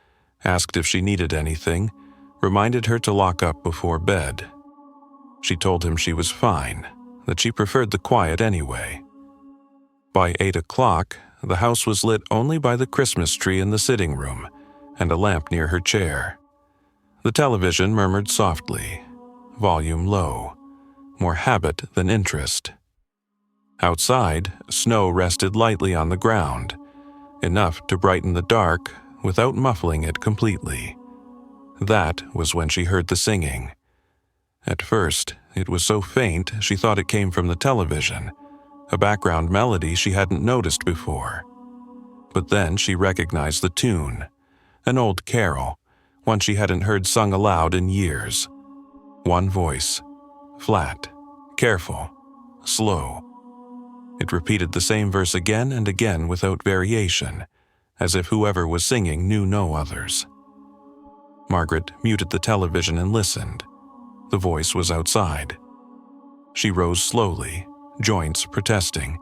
asked if she needed anything, reminded her to lock up before bed. She told him she was fine, that she preferred the quiet anyway. By 8 o'clock, the house was lit only by the Christmas tree in the sitting room and a lamp near her chair. The television murmured softly, volume low, more habit than interest. Outside, snow rested lightly on the ground, enough to brighten the dark without muffling it completely. That was when she heard the singing. At first, it was so faint she thought it came from the television, a background melody she hadn't noticed before. But then she recognized the tune, an old carol, one she hadn't heard sung aloud in years. One voice, flat, careful, slow. It repeated the same verse again and again without variation, as if whoever was singing knew no others. Margaret muted the television and listened. The voice was outside. She rose slowly, joints protesting,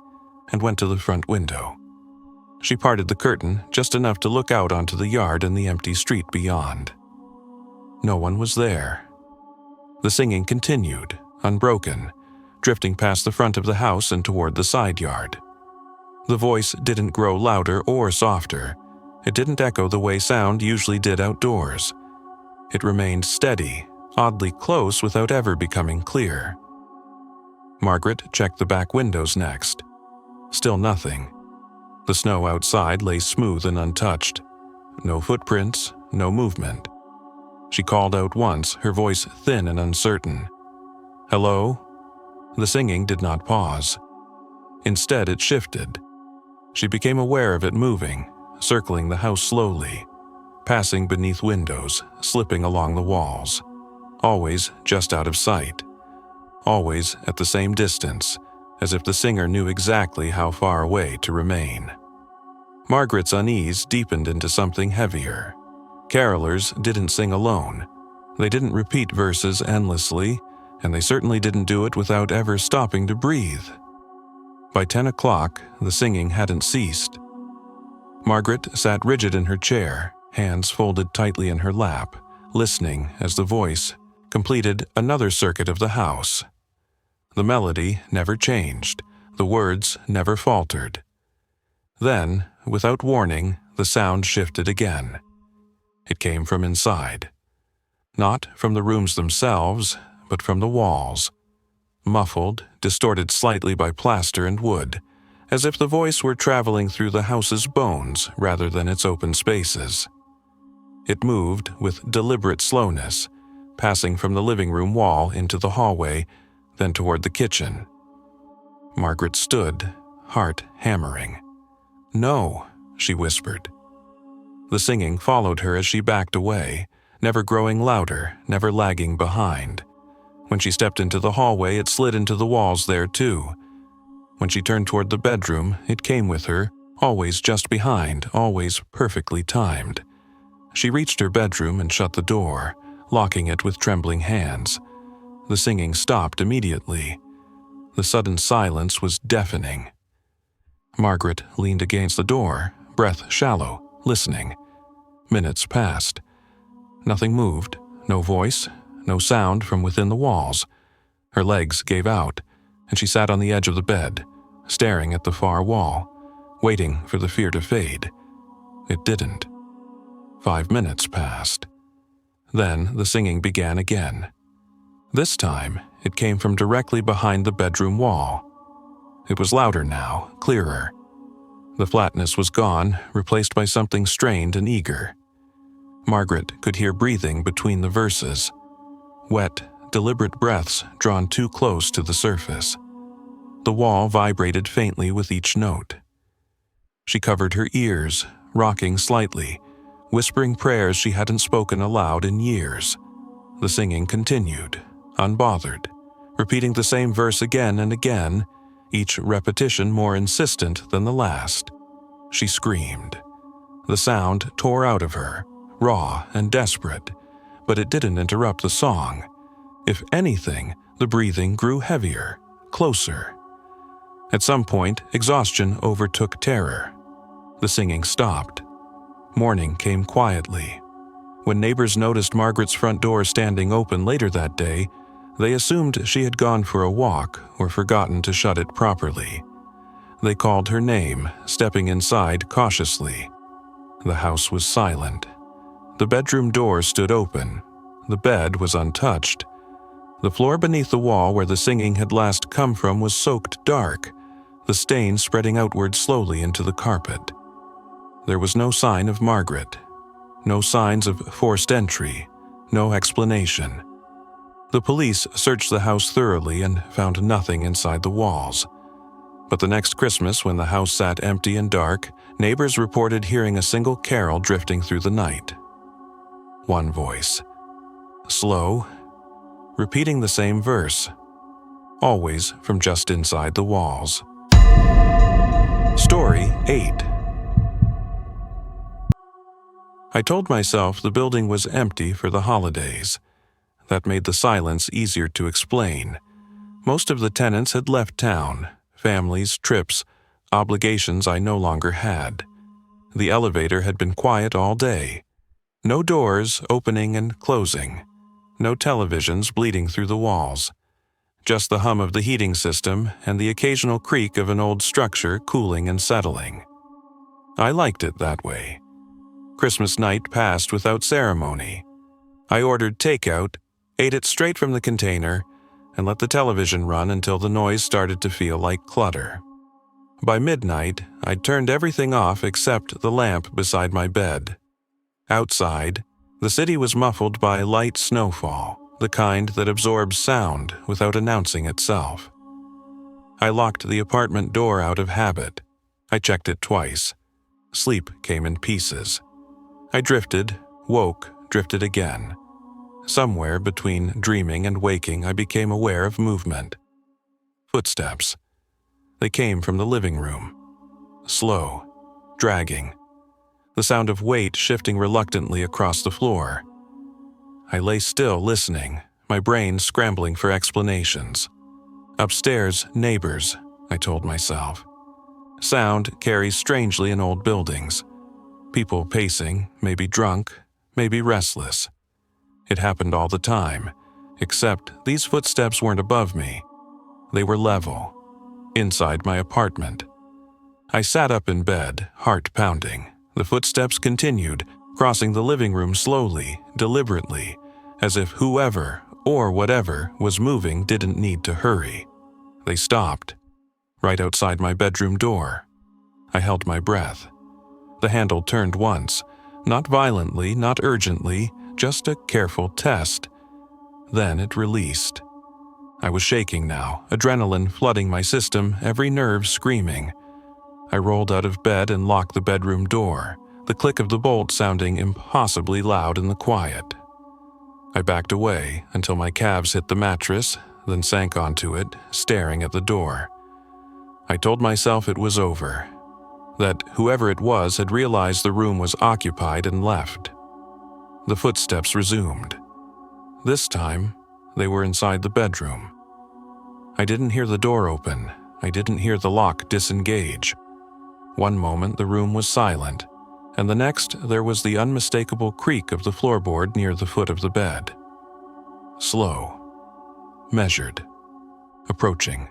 and went to the front window. She parted the curtain just enough to look out onto the yard and the empty street beyond. No one was there. The singing continued, unbroken, drifting past the front of the house and toward the side yard. The voice didn't grow louder or softer. It didn't echo the way sound usually did outdoors. It remained steady, oddly close without ever becoming clear. Margaret checked the back windows next. Still nothing. The snow outside lay smooth and untouched. No footprints, no movement. She called out once, her voice thin and uncertain. "Hello?" The singing did not pause. Instead, it shifted. She became aware of it moving, circling the house slowly, passing beneath windows, slipping along the walls, always just out of sight, always at the same distance, as if the singer knew exactly how far away to remain. Margaret's unease deepened into something heavier. Carolers didn't sing alone. They didn't repeat verses endlessly, and they certainly didn't do it without ever stopping to breathe. By 10 o'clock, the singing hadn't ceased. Margaret sat rigid in her chair, hands folded tightly in her lap, listening as the voice completed another circuit of the house. The melody never changed, the words never faltered. Then, without warning, the sound shifted again. It came from inside. Not from the rooms themselves, but from the walls. Muffled, distorted slightly by plaster and wood, as if the voice were traveling through the house's bones rather than its open spaces. It moved with deliberate slowness, passing from the living room wall into the hallway, then toward the kitchen. Margaret stood, heart hammering. "No," she whispered. The singing followed her as she backed away, never growing louder, never lagging behind. When she stepped into the hallway, it slid into the walls there too. When she turned toward the bedroom, it came with her, always just behind, always perfectly timed. She reached her bedroom and shut the door, locking it with trembling hands. The singing stopped immediately. The sudden silence was deafening. Margaret leaned against the door, breath shallow, listening. Minutes passed. Nothing moved, no voice, no sound from within the walls. Her legs gave out, and she sat on the edge of the bed, staring at the far wall, waiting for the fear to fade. It didn't. 5 minutes passed. Then the singing began again. This time, it came from directly behind the bedroom wall. It was louder now, clearer. The flatness was gone, replaced by something strained and eager. Margaret could hear breathing between the verses. Wet, deliberate breaths drawn too close to the surface. The wall vibrated faintly with each note. She covered her ears, rocking slightly, whispering prayers she hadn't spoken aloud in years. The singing continued, unbothered, repeating the same verse again and again, each repetition more insistent than the last. She screamed. The sound tore out of her, raw and desperate, but it didn't interrupt the song. If anything, the breathing grew heavier, closer. At some point, exhaustion overtook terror. The singing stopped. Morning came quietly. When neighbors noticed Margaret's front door standing open later that day, they assumed she had gone for a walk or forgotten to shut it properly. They called her name, stepping inside cautiously. The house was silent. The bedroom door stood open. The bed was untouched. The floor beneath the wall where the singing had last come from was soaked dark, the stain spreading outward slowly into the carpet. There was no sign of Margaret. No signs of forced entry. No explanation. The police searched the house thoroughly and found nothing inside the walls. But the next Christmas, when the house sat empty and dark, neighbors reported hearing a single carol drifting through the night. One voice. Slow, repeating the same verse, always from just inside the walls. Story 8. I told myself the building was empty for the holidays. That made the silence easier to explain. Most of the tenants had left town, families, trips, obligations I no longer had. The elevator had been quiet all day. No doors opening and closing. No televisions bleeding through the walls. Just the hum of the heating system and the occasional creak of an old structure cooling and settling. I liked it that way. Christmas night passed without ceremony. I ordered takeout, ate it straight from the container, and let the television run until the noise started to feel like clutter. By midnight, I'd turned everything off except the lamp beside my bed. Outside, the city was muffled by light snowfall, the kind that absorbs sound without announcing itself. I locked the apartment door out of habit. I checked it twice. Sleep came in pieces. I drifted, woke, drifted again. Somewhere between dreaming and waking, I became aware of movement. Footsteps. They came from the living room. Slow, dragging. The sound of weight shifting reluctantly across the floor. I lay still listening, my brain scrambling for explanations. Upstairs, neighbors, I told myself. Sound carries strangely in old buildings. People pacing, maybe drunk, maybe restless. It happened all the time, except these footsteps weren't above me. They were level, inside my apartment. I sat up in bed, heart pounding. The footsteps continued, crossing the living room slowly, deliberately, as if whoever or whatever was moving didn't need to hurry. They stopped, right outside my bedroom door. I held my breath. The handle turned once, not violently, not urgently, just a careful test. Then it released. I was shaking now, adrenaline flooding my system, every nerve screaming. I rolled out of bed and locked the bedroom door, the click of the bolt sounding impossibly loud in the quiet. I backed away until my calves hit the mattress, then sank onto it, staring at the door. I told myself it was over, that whoever it was had realized the room was occupied and left. The footsteps resumed. This time, they were inside the bedroom. I didn't hear the door open. I didn't hear the lock disengage. One moment the room was silent, and the next there was the unmistakable creak of the floorboard near the foot of the bed. Slow, measured, approaching.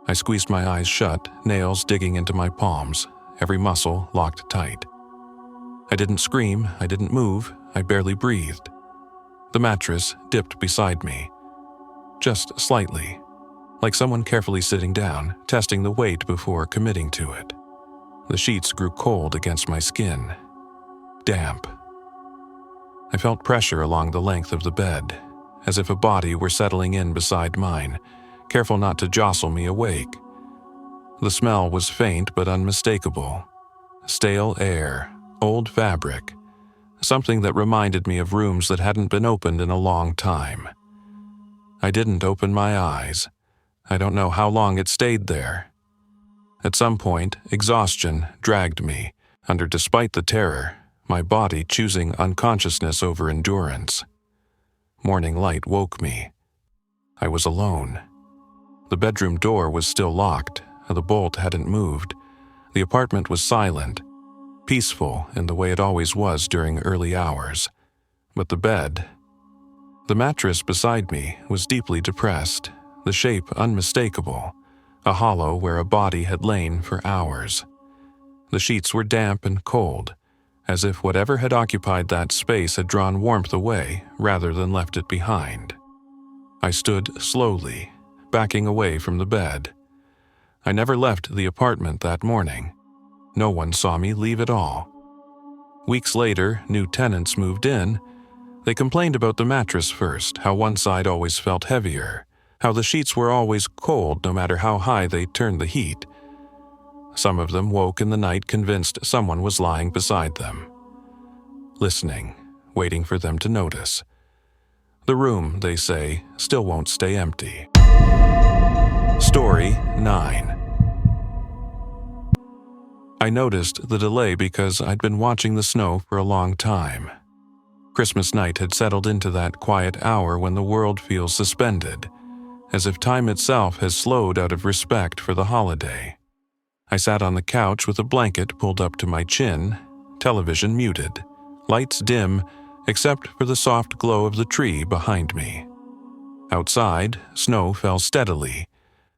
I squeezed my eyes shut, nails digging into my palms, every muscle locked tight. I didn't scream, I didn't move, I barely breathed. The mattress dipped beside me, just slightly, like someone carefully sitting down, testing the weight before committing to it. The sheets grew cold against my skin, damp. I felt pressure along the length of the bed, as if a body were settling in beside mine, careful not to jostle me awake. The smell was faint but unmistakable. Stale air, old fabric, something that reminded me of rooms that hadn't been opened in a long time. I didn't open my eyes. I don't know how long it stayed there. At some point, exhaustion dragged me, under despite the terror, my body choosing unconsciousness over endurance. Morning light woke me. I was alone. The bedroom door was still locked, the bolt hadn't moved. The apartment was silent, peaceful in the way it always was during early hours. But the mattress beside me was deeply depressed, the shape unmistakable, a hollow where a body had lain for hours. The sheets were damp and cold, as if whatever had occupied that space had drawn warmth away rather than left it behind. I stood slowly, backing away from the bed. I never left the apartment that morning. No one saw me leave at all. Weeks later, new tenants moved in. They complained about the mattress first, how one side always felt heavier, how the sheets were always cold no matter how high they turned the heat. Some of them woke in the night convinced someone was lying beside them. Listening, waiting for them to notice. The room, they say, still won't stay empty. Story 9. I noticed the delay because I'd been watching the snow for a long time. Christmas night had settled into that quiet hour when the world feels suspended, as if time itself has slowed out of respect for the holiday. I sat on the couch with a blanket pulled up to my chin, television muted, lights dim except for the soft glow of the tree behind me. Outside, snow fell steadily,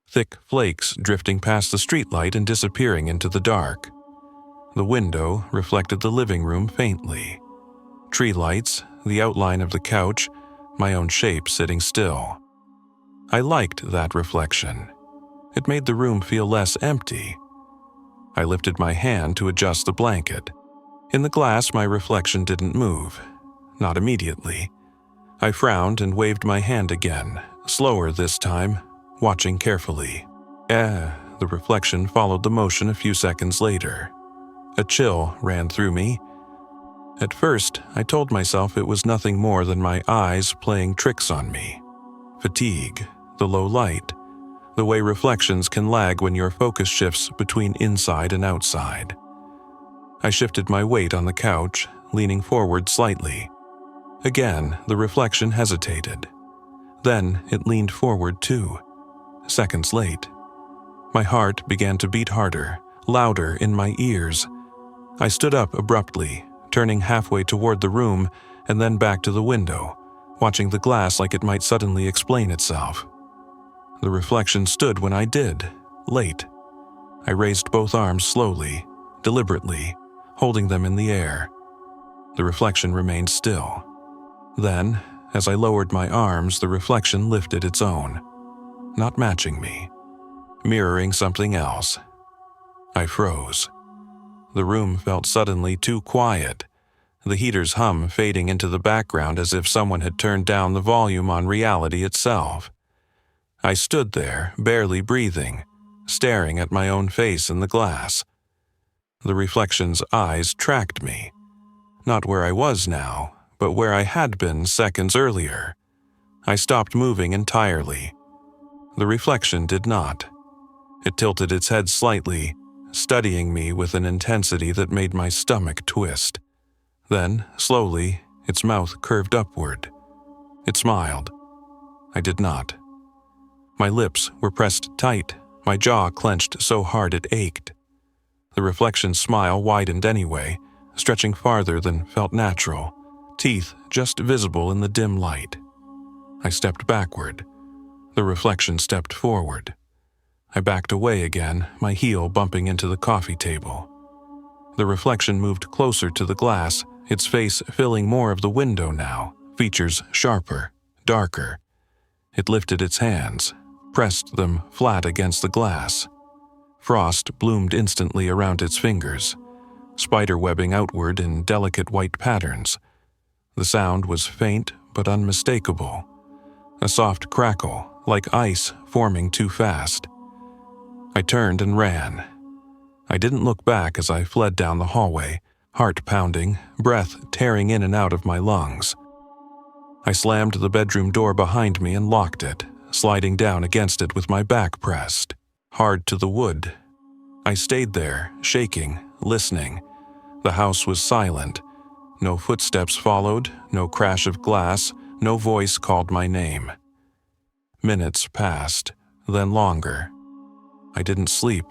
thick flakes drifting past the streetlight and disappearing into the dark. The window reflected the living room faintly. Tree lights, the outline of the couch, my own shape sitting still. I liked that reflection. It made the room feel less empty. I lifted my hand to adjust the blanket. In the glass, my reflection didn't move. Not immediately. I frowned and waved my hand again, slower this time, watching carefully. The reflection followed the motion a few seconds later. A chill ran through me. At first, I told myself it was nothing more than my eyes playing tricks on me. Fatigue, the low light, the way reflections can lag when your focus shifts between inside and outside. I shifted my weight on the couch, leaning forward slightly. Again, the reflection hesitated. Then it leaned forward too, seconds late. My heart began to beat harder, louder in my ears. I stood up abruptly, turning halfway toward the room and then back to the window, watching the glass like it might suddenly explain itself. The reflection stood when I did, late. I raised both arms slowly, deliberately, holding them in the air. The reflection remained still. Then, as I lowered my arms, the reflection lifted its own, not matching me, mirroring something else. I froze. The room felt suddenly too quiet, the heater's hum fading into the background as if someone had turned down the volume on reality itself. I stood there, barely breathing, staring at my own face in the glass. The reflection's eyes tracked me, not where I was now, but where I had been seconds earlier. I stopped moving entirely. The reflection did not. It tilted its head slightly, studying me with an intensity that made my stomach twist. Then, slowly, its mouth curved upward. It smiled. I did not. My lips were pressed tight, my jaw clenched so hard it ached. The reflection's smile widened anyway, stretching farther than felt natural, teeth just visible in the dim light. I stepped backward. The reflection stepped forward. I backed away again, my heel bumping into the coffee table. The reflection moved closer to the glass, its face filling more of the window now, features sharper, darker. It lifted its hands, pressed them flat against the glass. Frost bloomed instantly around its fingers, spider-webbing outward in delicate white patterns. The sound was faint but unmistakable, a soft crackle, like ice forming too fast. I turned and ran. I didn't look back as I fled down the hallway, heart pounding, breath tearing in and out of my lungs. I slammed the bedroom door behind me and locked it, sliding down against it with my back pressed, hard to the wood. I stayed there, shaking, listening. The house was silent. No footsteps followed, no crash of glass, no voice called my name. Minutes passed, then longer. I didn't sleep.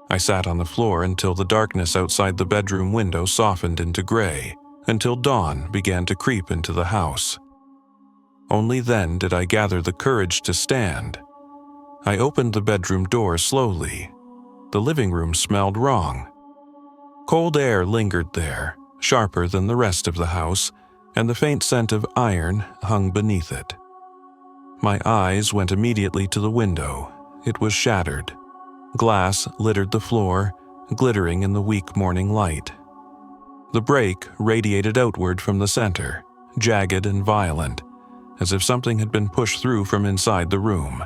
I sat on the floor until the darkness outside the bedroom window softened into gray, until dawn began to creep into the house. Only then did I gather the courage to stand. I opened the bedroom door slowly. The living room smelled wrong. Cold air lingered there, sharper than the rest of the house, and the faint scent of iron hung beneath it. My eyes went immediately to the window. It was shattered. Glass littered the floor, glittering in the weak morning light. The break radiated outward from the center, jagged and violent, as if something had been pushed through from inside the room.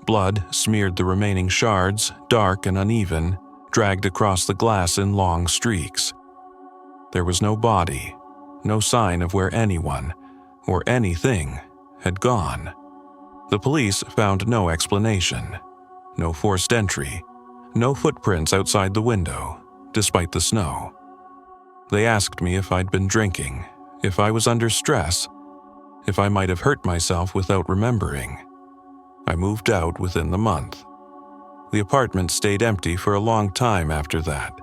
Blood smeared the remaining shards, dark and uneven, dragged across the glass in long streaks. There was no body, no sign of where anyone, or anything, had gone. The police found no explanation, no forced entry, no footprints outside the window, despite the snow. They asked me if I'd been drinking, if I was under stress, if I might have hurt myself without remembering. I moved out within the month. The apartment stayed empty for a long time after that.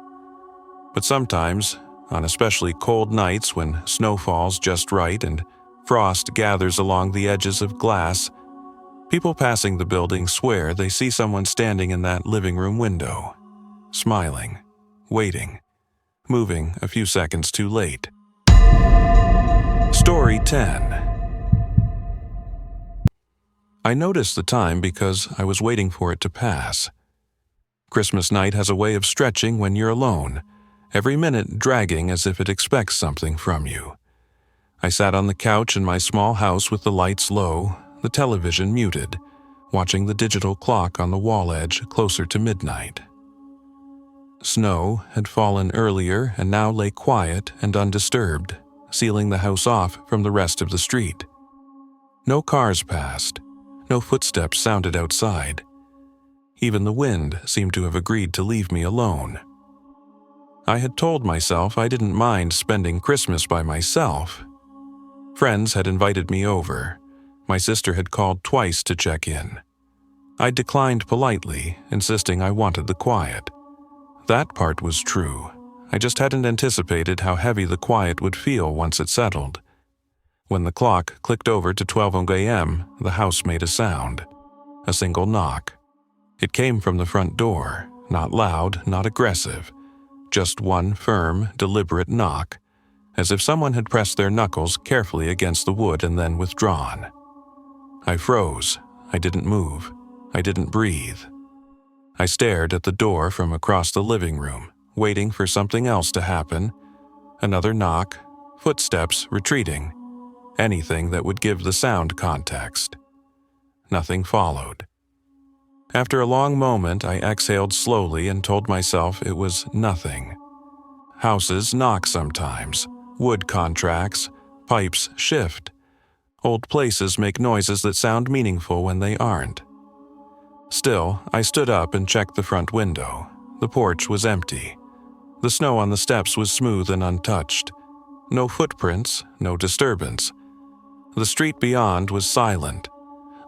But sometimes, on especially cold nights when snow falls just right and frost gathers along the edges of glass, people passing the building swear they see someone standing in that living room window, smiling, waiting, moving a few seconds too late. Story 10. I noticed the time because I was waiting for it to pass. Christmas night has a way of stretching when you're alone, every minute dragging as if it expects something from you. I sat on the couch in my small house with the lights low, the television muted, watching the digital clock on the wall edge closer to midnight. Snow had fallen earlier and now lay quiet and undisturbed, sealing the house off from the rest of the street. No cars passed. No footsteps sounded outside. Even the wind seemed to have agreed to leave me alone. I had told myself I didn't mind spending Christmas by myself. Friends had invited me over. My sister had called twice to check in. I declined politely, insisting I wanted the quiet. That part was true. I just hadn't anticipated how heavy the quiet would feel once it settled. When the clock clicked over to 12 a.m., the house made a sound. A single knock. It came from the front door, not loud, not aggressive. Just one firm, deliberate knock, as if someone had pressed their knuckles carefully against the wood and then withdrawn. I froze. I didn't move. I didn't breathe. I stared at the door from across the living room, waiting for something else to happen. Another knock, footsteps retreating, anything that would give the sound context. Nothing followed. After a long moment, I exhaled slowly and told myself it was nothing. Houses knock sometimes, wood contracts, pipes shift. Old places make noises that sound meaningful when they aren't. Still, I stood up and checked the front window. The porch was empty. The snow on the steps was smooth and untouched. No footprints, no disturbance. The street beyond was silent,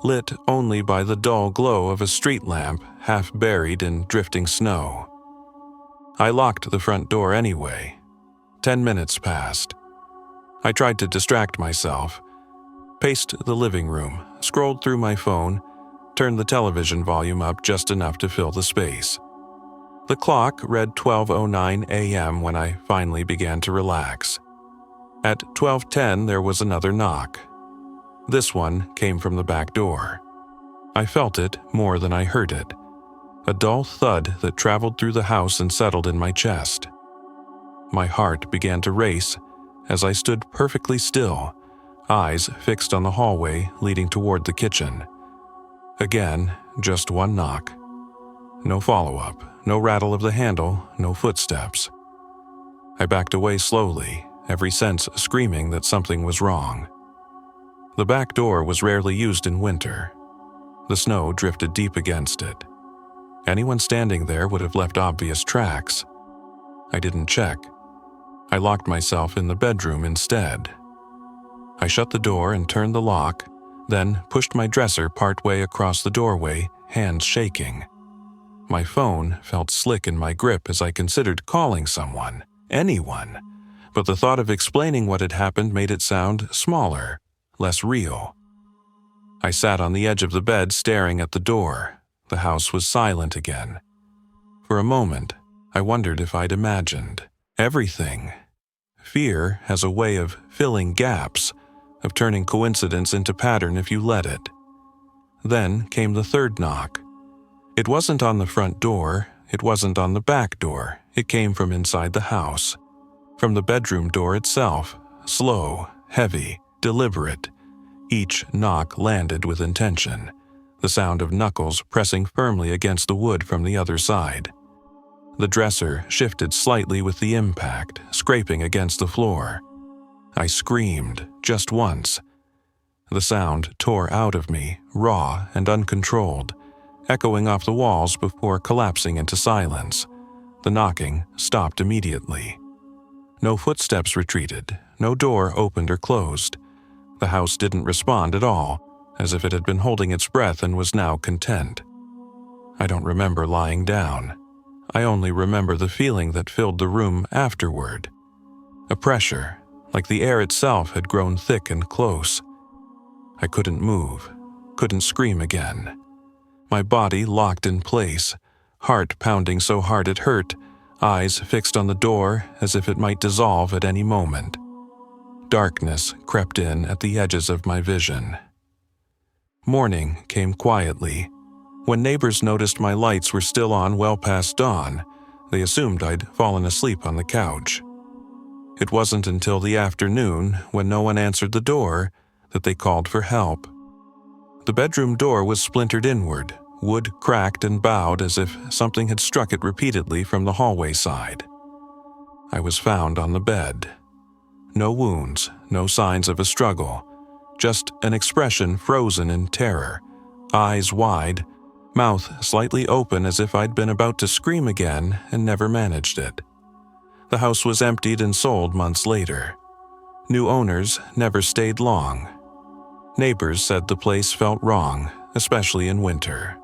lit only by the dull glow of a street lamp half buried in drifting snow. I locked the front door anyway. 10 minutes passed. I tried to distract myself, paced the living room, scrolled through my phone, turned the television volume up just enough to fill the space. The clock read 12:09 a.m. when I finally began to relax. At 12:10 there was another knock. This one came from the back door. I felt it more than I heard it. A dull thud that traveled through the house and settled in my chest. My heart began to race as I stood perfectly still, eyes fixed on the hallway leading toward the kitchen. Again, just one knock. No follow-up, no rattle of the handle, no footsteps. I backed away slowly, every sense screaming that something was wrong. The back door was rarely used in winter. The snow drifted deep against it. Anyone standing there would have left obvious tracks. I didn't check. I locked myself in the bedroom instead. I shut the door and turned the lock, then pushed my dresser partway across the doorway, hands shaking. My phone felt slick in my grip as I considered calling someone, anyone, but the thought of explaining what had happened made it sound smaller, less real. I sat on the edge of the bed staring at the door. The house was silent again. For a moment, I wondered if I'd imagined everything. Fear has a way of filling gaps, of turning coincidence into pattern if you let it. Then came the third knock. It wasn't on the front door, it wasn't on the back door, it came from inside the house. From the bedroom door itself, slow, heavy, deliberate. Each knock landed with intention, the sound of knuckles pressing firmly against the wood from the other side. The dresser shifted slightly with the impact, scraping against the floor. I screamed, just once. The sound tore out of me, raw and uncontrolled, echoing off the walls before collapsing into silence. The knocking stopped immediately. No footsteps retreated, no door opened or closed. The house didn't respond at all, as if it had been holding its breath and was now content. I don't remember lying down. I only remember the feeling that filled the room afterward. A pressure, like the air itself had grown thick and close. I couldn't move, couldn't scream again. My body locked in place, heart pounding so hard it hurt, eyes fixed on the door as if it might dissolve at any moment. Darkness crept in at the edges of my vision. Morning came quietly. When neighbors noticed my lights were still on well past dawn, they assumed I'd fallen asleep on the couch. It wasn't until the afternoon, when no one answered the door, that they called for help. The bedroom door was splintered inward, wood cracked and bowed as if something had struck it repeatedly from the hallway side. I was found on the bed. No wounds, no signs of a struggle, just an expression frozen in terror, eyes wide, mouth slightly open as if I'd been about to scream again and never managed it. The house was emptied and sold months later. New owners never stayed long. Neighbors said the place felt wrong, especially in winter.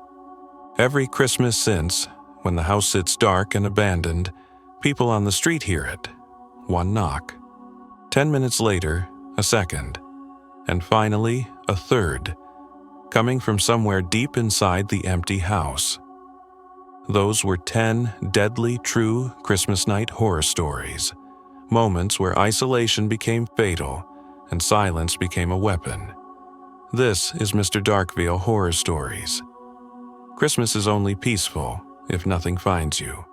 Every Christmas since, when the house sits dark and abandoned, people on the street hear it. One knock. 10 minutes later, a second. And finally, a third, coming from somewhere deep inside the empty house. Those were 10 deadly true Christmas night horror stories, moments where isolation became fatal and silence became a weapon. This is Mr. Darkveil Horror Stories. Christmas is only peaceful if nothing finds you.